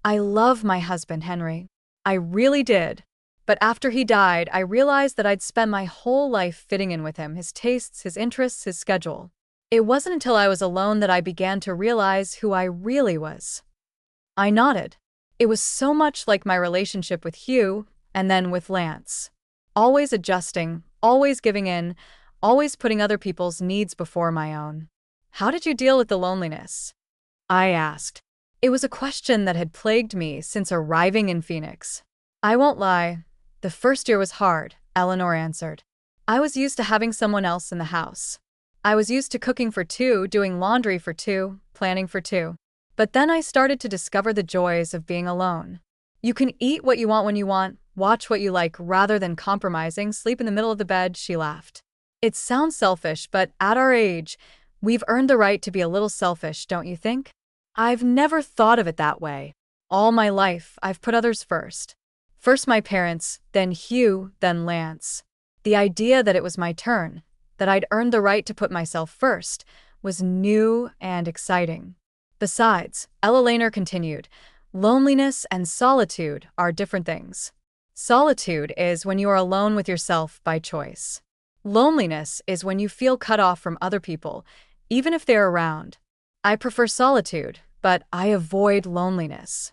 I love my husband, Henry. I really did. But after he died, I realized that I'd spent my whole life fitting in with him, his tastes, his interests, his schedule. It wasn't until I was alone that I began to realize who I really was. I nodded. It was so much like my relationship with Hugh, and then with Lance. Always adjusting, always giving in, always putting other people's needs before my own. How did you deal with the loneliness? I asked. It was a question that had plagued me since arriving in Phoenix. I won't lie. The first year was hard, Eleanor answered. I was used to having someone else in the house. I was used to cooking for two, doing laundry for two, planning for two. But then I started to discover the joys of being alone. You can eat what you want when you want, watch what you like rather than compromising, sleep in the middle of the bed, she laughed. It sounds selfish, but at our age, we've earned the right to be a little selfish, don't you think? I've never thought of it that way. All my life, I've put others first. First my parents, then Hugh, then Lance. The idea that it was my turn, that I'd earned the right to put myself first, was new and exciting. Besides, Ella Laner continued, loneliness and solitude are different things. Solitude is when you are alone with yourself by choice. Loneliness is when you feel cut off from other people, even if they're around. I prefer solitude, but I avoid loneliness.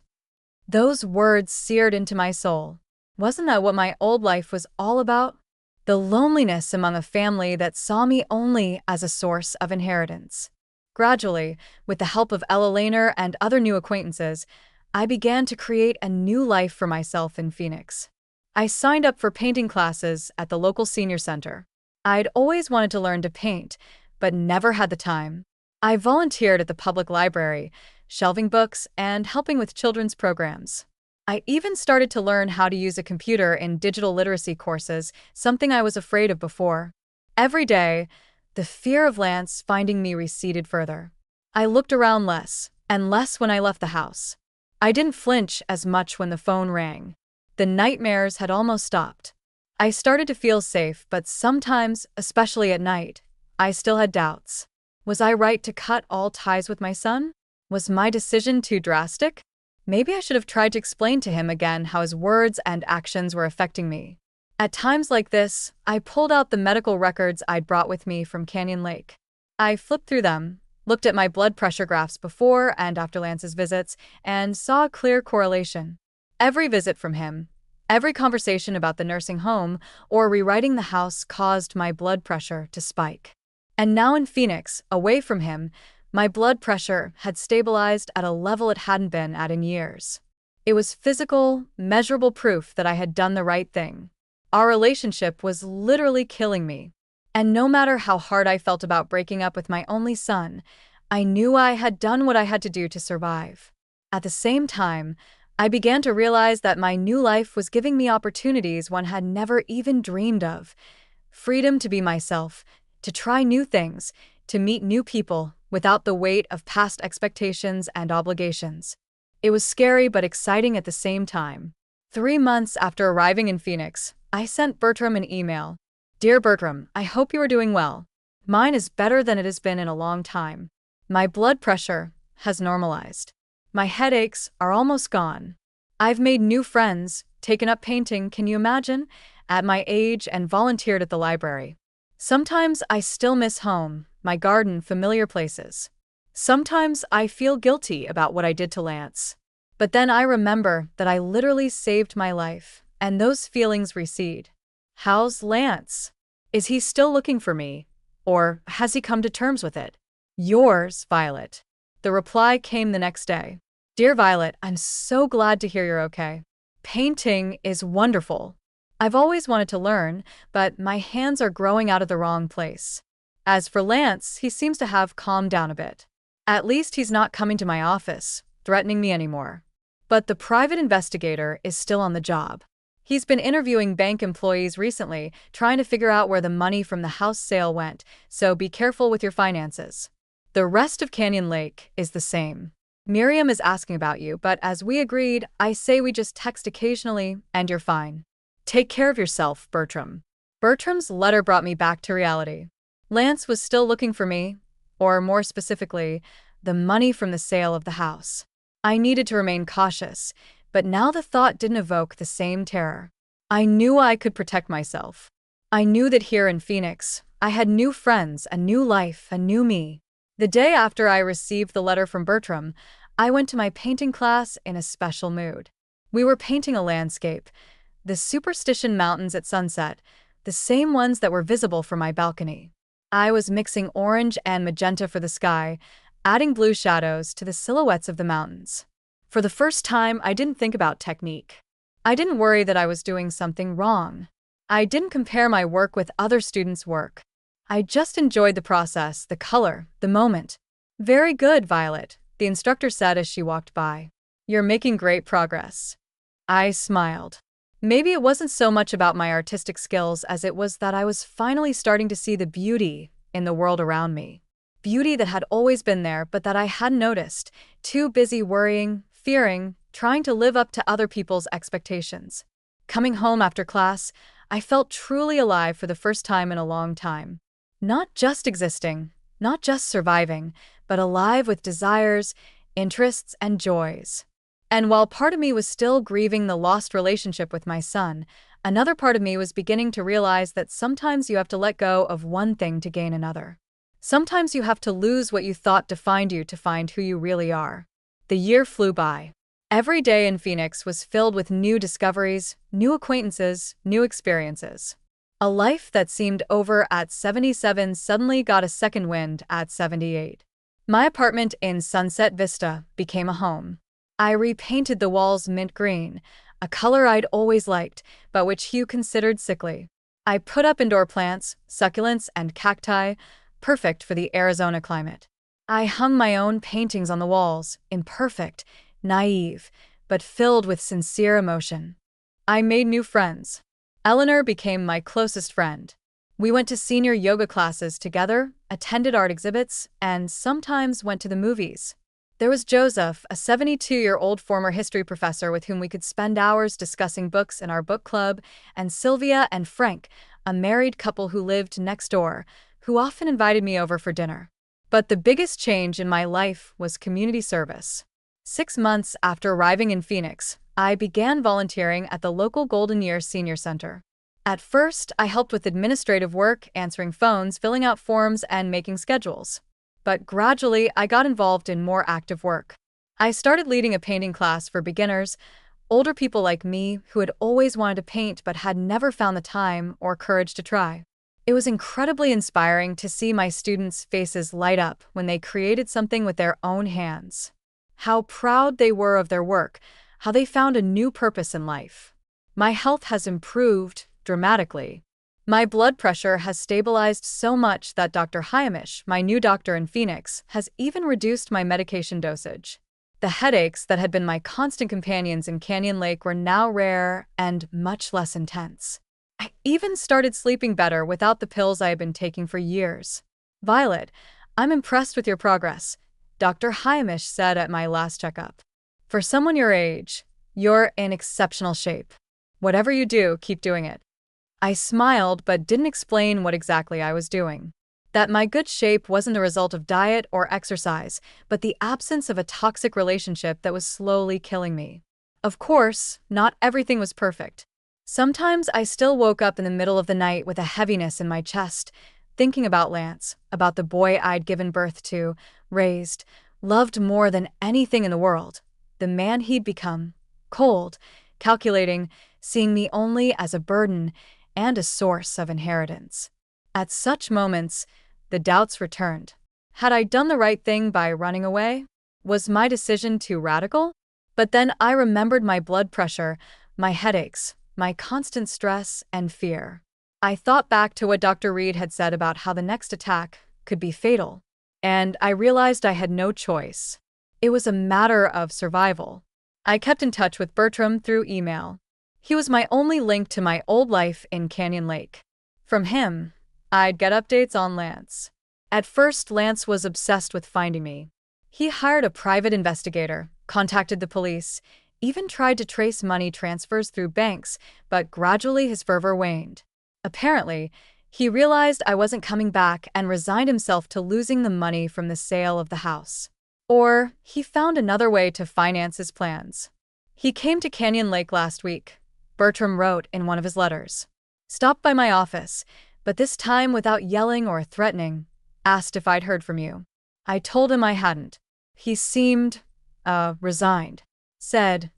Those words seared into my soul. Wasn't that what my old life was all about? The loneliness among a family that saw me only as a source of inheritance. Gradually, with the help of Ella Laner and other new acquaintances, I began to create a new life for myself in Phoenix. I signed up for painting classes at the local senior center. I'd always wanted to learn to paint, but never had the time. I volunteered at the public library, shelving books and helping with children's programs. I even started to learn how to use a computer in digital literacy courses, something I was afraid of before. Every day, the fear of Lance finding me receded further. I looked around less, and less when I left the house. I didn't flinch as much when the phone rang. The nightmares had almost stopped. I started to feel safe, but sometimes, especially at night, I still had doubts. Was I right to cut all ties with my son? Was my decision too drastic? Maybe I should have tried to explain to him again how his words and actions were affecting me. At times like this, I pulled out the medical records I'd brought with me from Canyon Lake. I flipped through them, looked at my blood pressure graphs before and after Lance's visits, and saw a clear correlation. Every visit from him, every conversation about the nursing home or rewriting the house caused my blood pressure to spike. And now in Phoenix, away from him, my blood pressure had stabilized at a level it hadn't been at in years. It was physical, measurable proof that I had done the right thing. Our relationship was literally killing me. And no matter how hard I felt about breaking up with my only son, I knew I had done what I had to do to survive. At the same time, I began to realize that my new life was giving me opportunities one had never even dreamed of. Freedom to be myself, to try new things, to meet new people without the weight of past expectations and obligations. It was scary but exciting at the same time. 3 months after arriving in Phoenix, I sent Bertram an email. Dear Bertram, I hope you are doing well. Mine is better than it has been in a long time. My blood pressure has normalized. My headaches are almost gone. I've made new friends, taken up painting, can you imagine, at my age, and volunteered at the library. Sometimes I still miss home, my garden, familiar places. Sometimes I feel guilty about what I did to Lance. But then I remember that I literally saved my life, and those feelings recede. How's Lance? Is he still looking for me? Or has he come to terms with it? Yours, Violet. The reply came the next day. Dear Violet, I'm so glad to hear you're okay. Painting is wonderful. I've always wanted to learn, but my hands are growing out of the wrong place. As for Lance, he seems to have calmed down a bit. At least he's not coming to my office, threatening me anymore. But the private investigator is still on the job. He's been interviewing bank employees recently, trying to figure out where the money from the house sale went, so be careful with your finances. The rest of Canyon Lake is the same. Miriam is asking about you, but as we agreed, I say we just text occasionally, and you're fine. Take care of yourself, Bertram. Bertram's letter brought me back to reality. Lance was still looking for me, or more specifically, the money from the sale of the house. I needed to remain cautious, but now the thought didn't evoke the same terror. I knew I could protect myself. I knew that here in Phoenix, I had new friends, a new life, a new me. The day after I received the letter from Bertram, I went to my painting class in a special mood. We were painting a landscape, the Superstition Mountains at sunset, the same ones that were visible from my balcony. I was mixing orange and magenta for the sky, adding blue shadows to the silhouettes of the mountains. For the first time, I didn't think about technique. I didn't worry that I was doing something wrong. I didn't compare my work with other students' work. I just enjoyed the process, the color, the moment. Very good, Violet, the instructor said as she walked by. You're making great progress. I smiled. Maybe it wasn't so much about my artistic skills as it was that I was finally starting to see the beauty in the world around me. Beauty that had always been there but that I hadn't noticed, too busy worrying, fearing, trying to live up to other people's expectations. Coming home after class, I felt truly alive for the first time in a long time. Not just existing, not just surviving, but alive with desires, interests, and joys. And while part of me was still grieving the lost relationship with my son, another part of me was beginning to realize that sometimes you have to let go of one thing to gain another. Sometimes you have to lose what you thought defined you to find who you really are. The year flew by. Every day in Phoenix was filled with new discoveries, new acquaintances, new experiences. A life that seemed over at 77 suddenly got a second wind at 78. My apartment in Sunset Vista became a home. I repainted the walls mint green, a color I'd always liked, but which Hugh considered sickly. I put up indoor plants, succulents, and cacti, perfect for the Arizona climate. I hung my own paintings on the walls, imperfect, naive, but filled with sincere emotion. I made new friends. Eleanor became my closest friend. We went to senior yoga classes together, attended art exhibits, and sometimes went to the movies. There was Joseph, a 72-year-old former history professor with whom we could spend hours discussing books in our book club, and Sylvia and Frank, a married couple who lived next door, who often invited me over for dinner. But the biggest change in my life was community service. 6 months after arriving in Phoenix, I began volunteering at the local Golden Year Senior Center. At first, I helped with administrative work, answering phones, filling out forms, and making schedules. But gradually, I got involved in more active work. I started leading a painting class for beginners, older people like me who had always wanted to paint but had never found the time or courage to try. It was incredibly inspiring to see my students' faces light up when they created something with their own hands. How proud they were of their work, how they found a new purpose in life. My health has improved dramatically. My blood pressure has stabilized so much that Dr. Hyamish, my new doctor in Phoenix, has even reduced my medication dosage. The headaches that had been my constant companions in Canyon Lake were now rare and much less intense. I even started sleeping better without the pills I had been taking for years. "Violet, I'm impressed with your progress," Dr. Hyamish said at my last checkup. "For someone your age, you're in exceptional shape. Whatever you do, keep doing it." I smiled but didn't explain what exactly I was doing. That my good shape wasn't the result of diet or exercise, but the absence of a toxic relationship that was slowly killing me. Of course, not everything was perfect. Sometimes I still woke up in the middle of the night with a heaviness in my chest, thinking about Lance, about the boy I'd given birth to, raised, loved more than anything in the world, the man he'd become, cold, calculating, seeing me only as a burden and a source of inheritance. At such moments, the doubts returned. Had I done the right thing by running away? Was my decision too radical? But then I remembered my blood pressure, my headaches, my constant stress and fear. I thought back to what Dr. Reed had said about how the next attack could be fatal, and I realized I had no choice. It was a matter of survival. I kept in touch with Bertram through email. He was my only link to my old life in Canyon Lake. From him, I'd get updates on Lance. At first, Lance was obsessed with finding me. He hired a private investigator, contacted the police, even tried to trace money transfers through banks, but gradually his fervor waned. Apparently, he realized I wasn't coming back and resigned himself to losing the money from the sale of the house. Or he found another way to finance his plans. "He came to Canyon Lake last week," Bertram wrote in one of his letters. "Stopped by my office, but this time without yelling or threatening, asked if I'd heard from you. I told him I hadn't. He seemed, resigned. Said,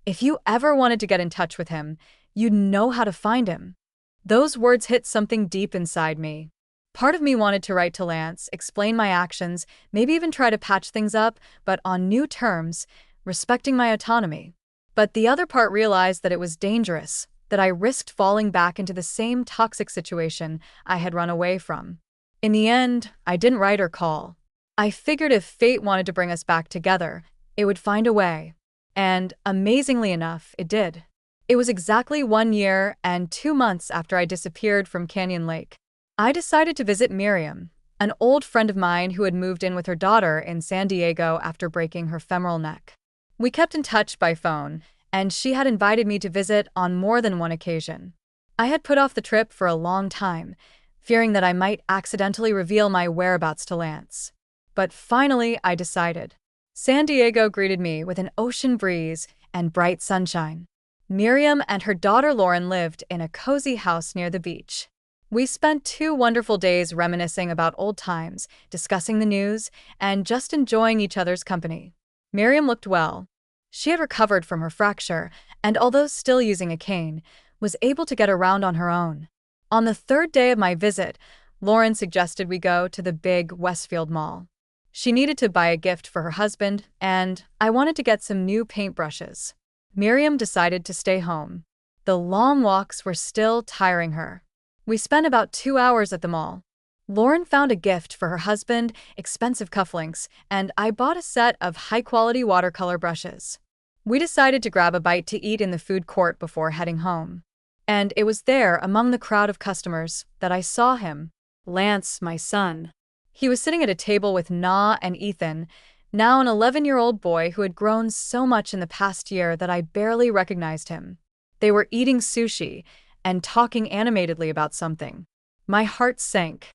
if you ever wanted to get in touch with him, you'd know how to find him." Those words hit something deep inside me. Part of me wanted to write to Lance, explain my actions, maybe even try to patch things up, but on new terms, respecting my autonomy. But the other part realized that it was dangerous, that I risked falling back into the same toxic situation I had run away from. In the end, I didn't write or call. I figured if fate wanted to bring us back together, it would find a way. And, amazingly enough, it did. It was exactly 1 year and 2 months after I disappeared from Canyon Lake. I decided to visit Miriam, an old friend of mine who had moved in with her daughter in San Diego after breaking her femoral neck. We kept in touch by phone, and she had invited me to visit on more than one occasion. I had put off the trip for a long time, fearing that I might accidentally reveal my whereabouts to Lance. But finally, I decided. San Diego greeted me with an ocean breeze and bright sunshine. Miriam and her daughter Lauren lived in a cozy house near the beach. We spent 2 wonderful days reminiscing about old times, discussing the news, and just enjoying each other's company. Miriam looked well. She had recovered from her fracture, and although still using a cane, was able to get around on her own. On the 3rd day of my visit, Lauren suggested we go to the big Westfield Mall. She needed to buy a gift for her husband, and I wanted to get some new paintbrushes. Miriam decided to stay home. The long walks were still tiring her. We spent about 2 hours at the mall. Lauren found a gift for her husband, expensive cufflinks, and I bought a set of high-quality watercolor brushes. We decided to grab a bite to eat in the food court before heading home. And it was there, among the crowd of customers, that I saw him. Lance, my son. He was sitting at a table with Na and Ethan, now an 11-year-old boy who had grown so much in the past year that I barely recognized him. They were eating sushi and talking animatedly about something. My heart sank.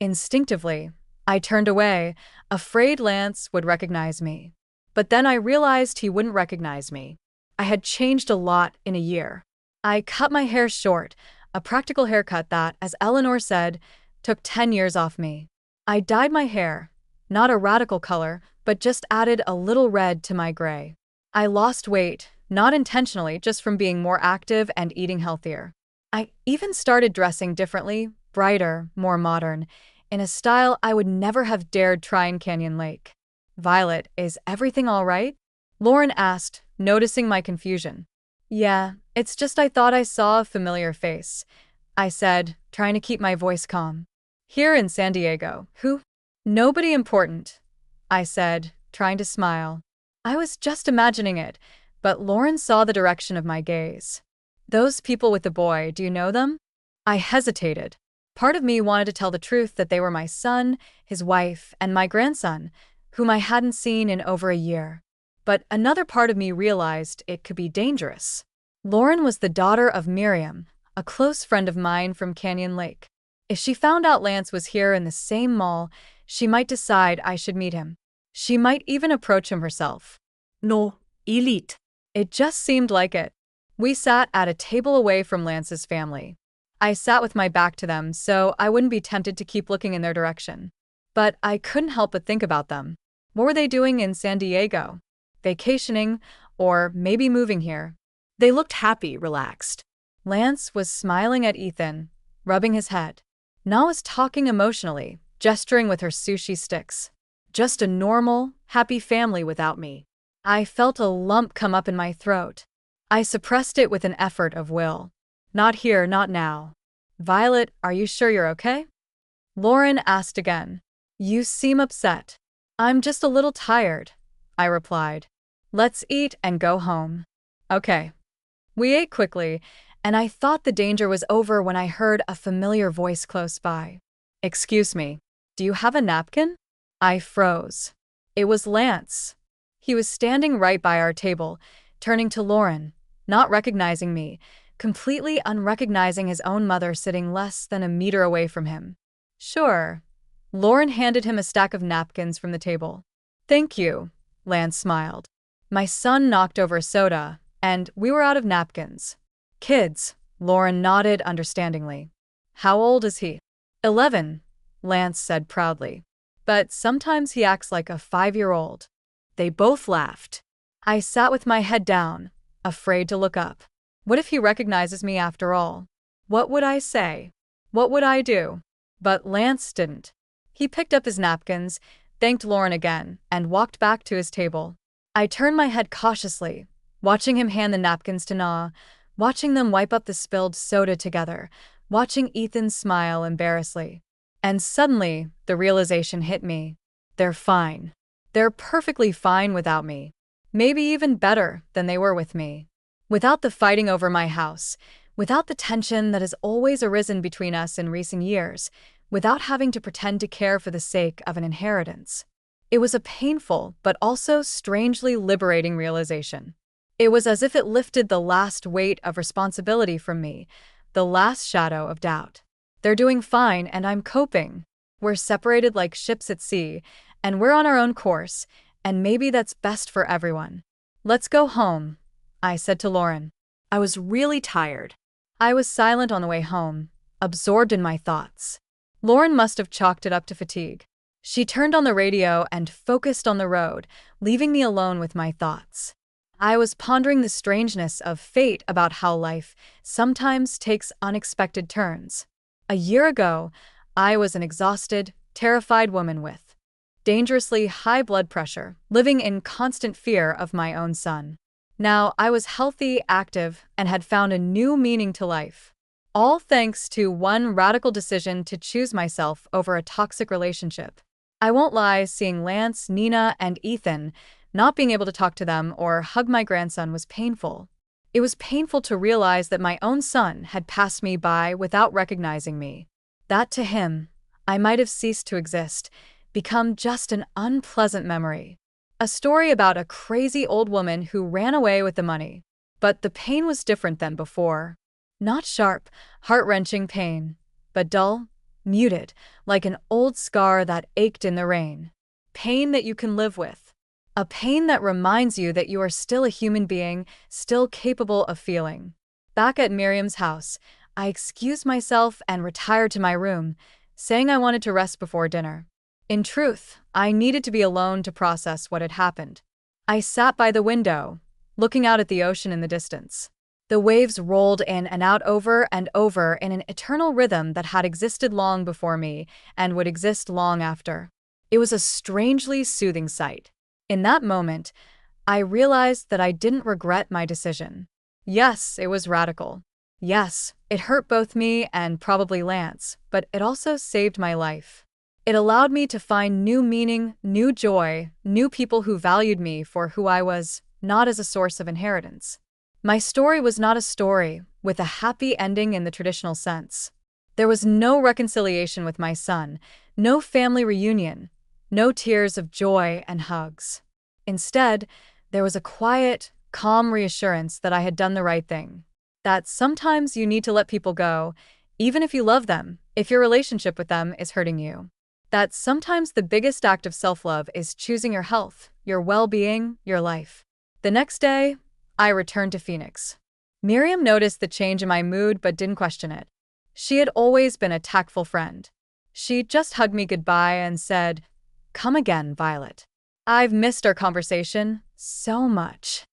Instinctively, I turned away, afraid Lance would recognize me. But then I realized he wouldn't recognize me. I had changed a lot in a year. I cut my hair short, a practical haircut that, as Eleanor said, took 10 years off me. I dyed my hair, not a radical color, but just added a little red to my gray. I lost weight, not intentionally, just from being more active and eating healthier. I even started dressing differently, brighter, more modern, in a style I would never have dared try in Canyon Lake. "Violet, is everything all right?" Lauren asked, noticing my confusion. "Yeah, it's just I thought I saw a familiar face," I said, trying to keep my voice calm. "Here in San Diego, who?" "Nobody important," I said, trying to smile. I was just imagining it, but Lauren saw the direction of my gaze. "Those people with the boy, do you know them?" I hesitated. Part of me wanted to tell the truth that they were my son, his wife, and my grandson, whom I hadn't seen in over a year. But another part of me realized it could be dangerous. Lauren was the daughter of Miriam, a close friend of mine from Canyon Lake. If she found out Lance was here in the same mall, she might decide I should meet him. She might even approach him herself. No, elite. It just seemed like it. We sat at a table away from Lance's family. I sat with my back to them so I wouldn't be tempted to keep looking in their direction. But I couldn't help but think about them. What were they doing in San Diego? Vacationing, or maybe moving here? They looked happy, relaxed. Lance was smiling at Ethan, rubbing his head. Na was talking emotionally, gesturing with her sushi sticks. Just a normal, happy family without me. I felt a lump come up in my throat. I suppressed it with an effort of will. "Not here, not now." "Violet, are you sure you're okay?" Lauren asked again. "You seem upset." "I'm just a little tired," I replied. "Let's eat and go home." "Okay." We ate quickly, and I thought the danger was over when I heard a familiar voice close by. "Excuse me, do you have a napkin?" I froze. It was Lance. He was standing right by our table, turning to Lauren, not recognizing me, completely unrecognizing his own mother sitting less than a meter away from him. "Sure." Lauren handed him a stack of napkins from the table. "Thank you," Lance smiled. My son knocked over a soda, and we were out of napkins. "Kids," Lauren nodded understandingly. "How old is he?" 11, Lance said proudly. "But sometimes he acts like a 5-year-old. They both laughed. I sat with my head down, afraid to look up. What if he recognizes me after all? What would I say? What would I do? But Lance didn't. He picked up his napkins, thanked Lauren again, and walked back to his table. I turned my head cautiously, watching him hand the napkins to Na, watching them wipe up the spilled soda together, watching Ethan smile embarrassedly. And suddenly, the realization hit me. They're fine. They're perfectly fine without me. Maybe even better than they were with me. Without the fighting over my house, without the tension that has always arisen between us in recent years, without having to pretend to care for the sake of an inheritance. It was a painful but also strangely liberating realization. It was as if it lifted the last weight of responsibility from me, the last shadow of doubt. They're doing fine and I'm coping. We're separated like ships at sea, and we're on our own course, and maybe that's best for everyone. Let's go home, I said to Lauren. I was really tired. I was silent on the way home, absorbed in my thoughts. Lauren must have chalked it up to fatigue. She turned on the radio and focused on the road, leaving me alone with my thoughts. I was pondering the strangeness of fate about how life sometimes takes unexpected turns. A year ago, I was an exhausted, terrified woman with dangerously high blood pressure, living in constant fear of my own son. Now I was healthy, active, and had found a new meaning to life. All thanks to one radical decision to choose myself over a toxic relationship. I won't lie, seeing Lance, Nina, and Ethan, not being able to talk to them or hug my grandson was painful. It was painful to realize that my own son had passed me by without recognizing me. That to him, I might have ceased to exist, become just an unpleasant memory. A story about a crazy old woman who ran away with the money. But the pain was different than before. Not sharp, heart-wrenching pain, but dull, muted, like an old scar that ached in the rain. Pain that you can live with. A pain that reminds you that you are still a human being, still capable of feeling. Back at Miriam's house, I excused myself and retired to my room, saying I wanted to rest before dinner. In truth, I needed to be alone to process what had happened. I sat by the window, looking out at the ocean in the distance. The waves rolled in and out over and over in an eternal rhythm that had existed long before me and would exist long after. It was a strangely soothing sight. In that moment, I realized that I didn't regret my decision. Yes, it was radical. Yes, it hurt both me and probably Lance, but it also saved my life. It allowed me to find new meaning, new joy, new people who valued me for who I was, not as a source of inheritance. My story was not a story with a happy ending in the traditional sense. There was no reconciliation with my son, no family reunion, no tears of joy and hugs. Instead, there was a quiet, calm reassurance that I had done the right thing. That sometimes you need to let people go, even if you love them, if your relationship with them is hurting you. That sometimes the biggest act of self-love is choosing your health, your well-being, your life. The next day, I returned to Phoenix. Miriam noticed the change in my mood but didn't question it. She had always been a tactful friend. She just hugged me goodbye and said, "Come again, Violet. I've missed our conversation so much."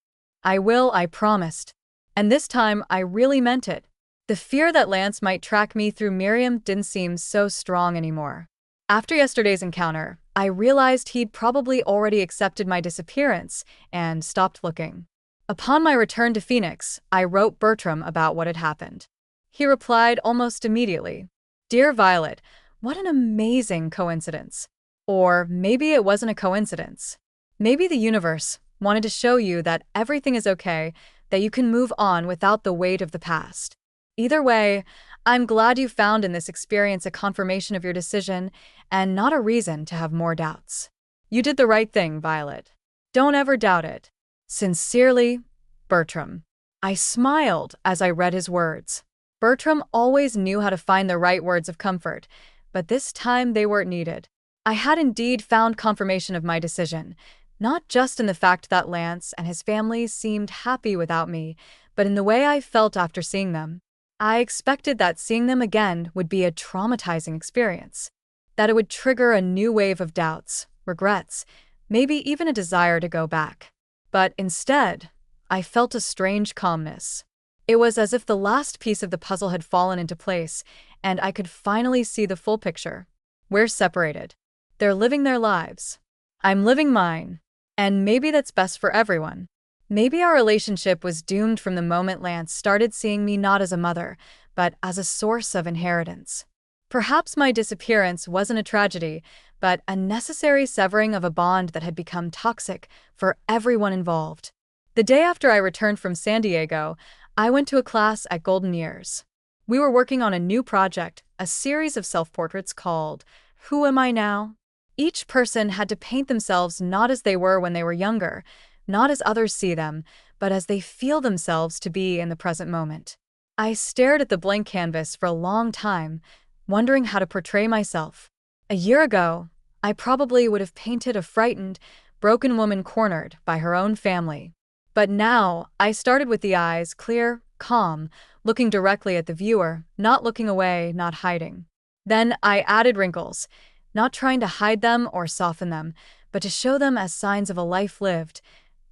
"I will," I promised. And this time, I really meant it. The fear that Lance might track me through Miriam didn't seem so strong anymore. After yesterday's encounter, I realized he'd probably already accepted my disappearance and stopped looking. Upon my return to Phoenix, I wrote Bertram about what had happened. He replied almost immediately, "Dear Violet, what an amazing coincidence." Or maybe it wasn't a coincidence. Maybe the universe wanted to show you that everything is okay, that you can move on without the weight of the past. Either way, I'm glad you found in this experience a confirmation of your decision and not a reason to have more doubts. You did the right thing, Violet. Don't ever doubt it. Sincerely, Bertram. I smiled as I read his words. Bertram always knew how to find the right words of comfort, but this time they weren't needed. I had indeed found confirmation of my decision, not just in the fact that Lance and his family seemed happy without me, but in the way I felt after seeing them. I expected that seeing them again would be a traumatizing experience, that it would trigger a new wave of doubts, regrets, maybe even a desire to go back. But instead, I felt a strange calmness. It was as if the last piece of the puzzle had fallen into place, and I could finally see the full picture. We're separated. They're living their lives. I'm living mine. And maybe that's best for everyone. Maybe our relationship was doomed from the moment Lance started seeing me not as a mother, but as a source of inheritance. Perhaps my disappearance wasn't a tragedy, but a necessary severing of a bond that had become toxic for everyone involved. The day after I returned from San Diego, I went to a class at Golden Years. We were working on a new project, a series of self-portraits called Who Am I Now? Each person had to paint themselves not as they were when they were younger, not as others see them, but as they feel themselves to be in the present moment. I stared at the blank canvas for a long time, wondering how to portray myself. A year ago, I probably would have painted a frightened, broken woman cornered by her own family. But now, I started with the eyes clear, calm, looking directly at the viewer, not looking away, not hiding. Then I added wrinkles, not trying to hide them or soften them, but to show them as signs of a life lived,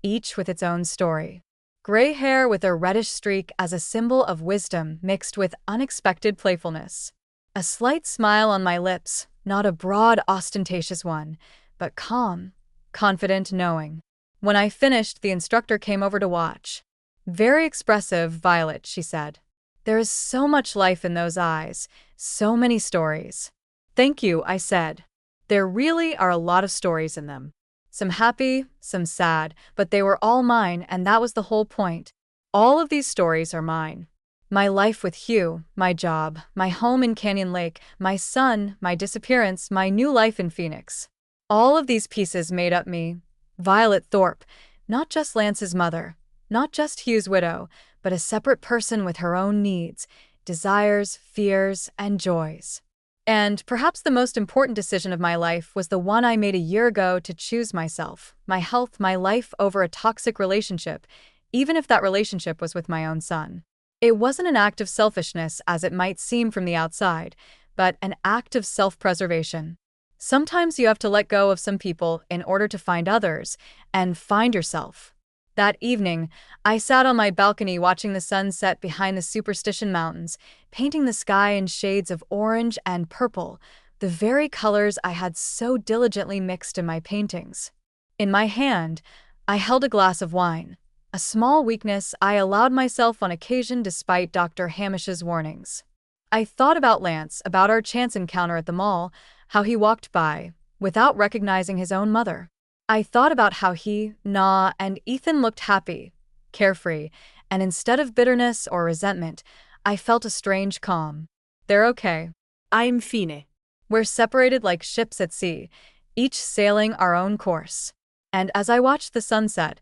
each with its own story. Gray hair with a reddish streak as a symbol of wisdom mixed with unexpected playfulness. A slight smile on my lips, not a broad, ostentatious one, but calm, confident, knowing. When I finished, the instructor came over to watch. "Very expressive, Violet," she said. "There is so much life in those eyes, so many stories." "Thank you," I said. "There really are a lot of stories in them. Some happy, some sad, but they were all mine, and that was the whole point. All of these stories are mine. My life with Hugh, my job, my home in Canyon Lake, my son, my disappearance, my new life in Phoenix. All of these pieces made up me, Violet Thorpe, not just Lance's mother, not just Hugh's widow, but a separate person with her own needs, desires, fears, and joys. And perhaps the most important decision of my life was the one I made a year ago to choose myself, my health, my life over a toxic relationship, even if that relationship was with my own son. It wasn't an act of selfishness as it might seem from the outside, but an act of self-preservation. Sometimes you have to let go of some people in order to find others, and find yourself. That evening, I sat on my balcony watching the sun set behind the Superstition Mountains, painting the sky in shades of orange and purple, the very colors I had so diligently mixed in my paintings. In my hand, I held a glass of wine, a small weakness I allowed myself on occasion despite Dr. Hamish's warnings. I thought about Lance, about our chance encounter at the mall, how he walked by, without recognizing his own mother. I thought about how he, Na, and Ethan looked happy, carefree, and instead of bitterness or resentment, I felt a strange calm. They're okay. I'm fine. We're separated like ships at sea, each sailing our own course. And as I watched the sunset,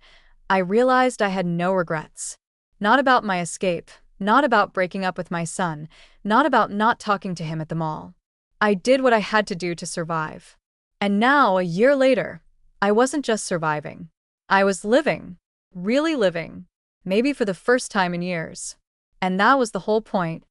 I realized I had no regrets. Not about my escape, not about breaking up with my son, not about not talking to him at the mall. I did what I had to do to survive. And now, a year later, I wasn't just surviving. I was living. Really living. Maybe for the first time in years. And that was the whole point.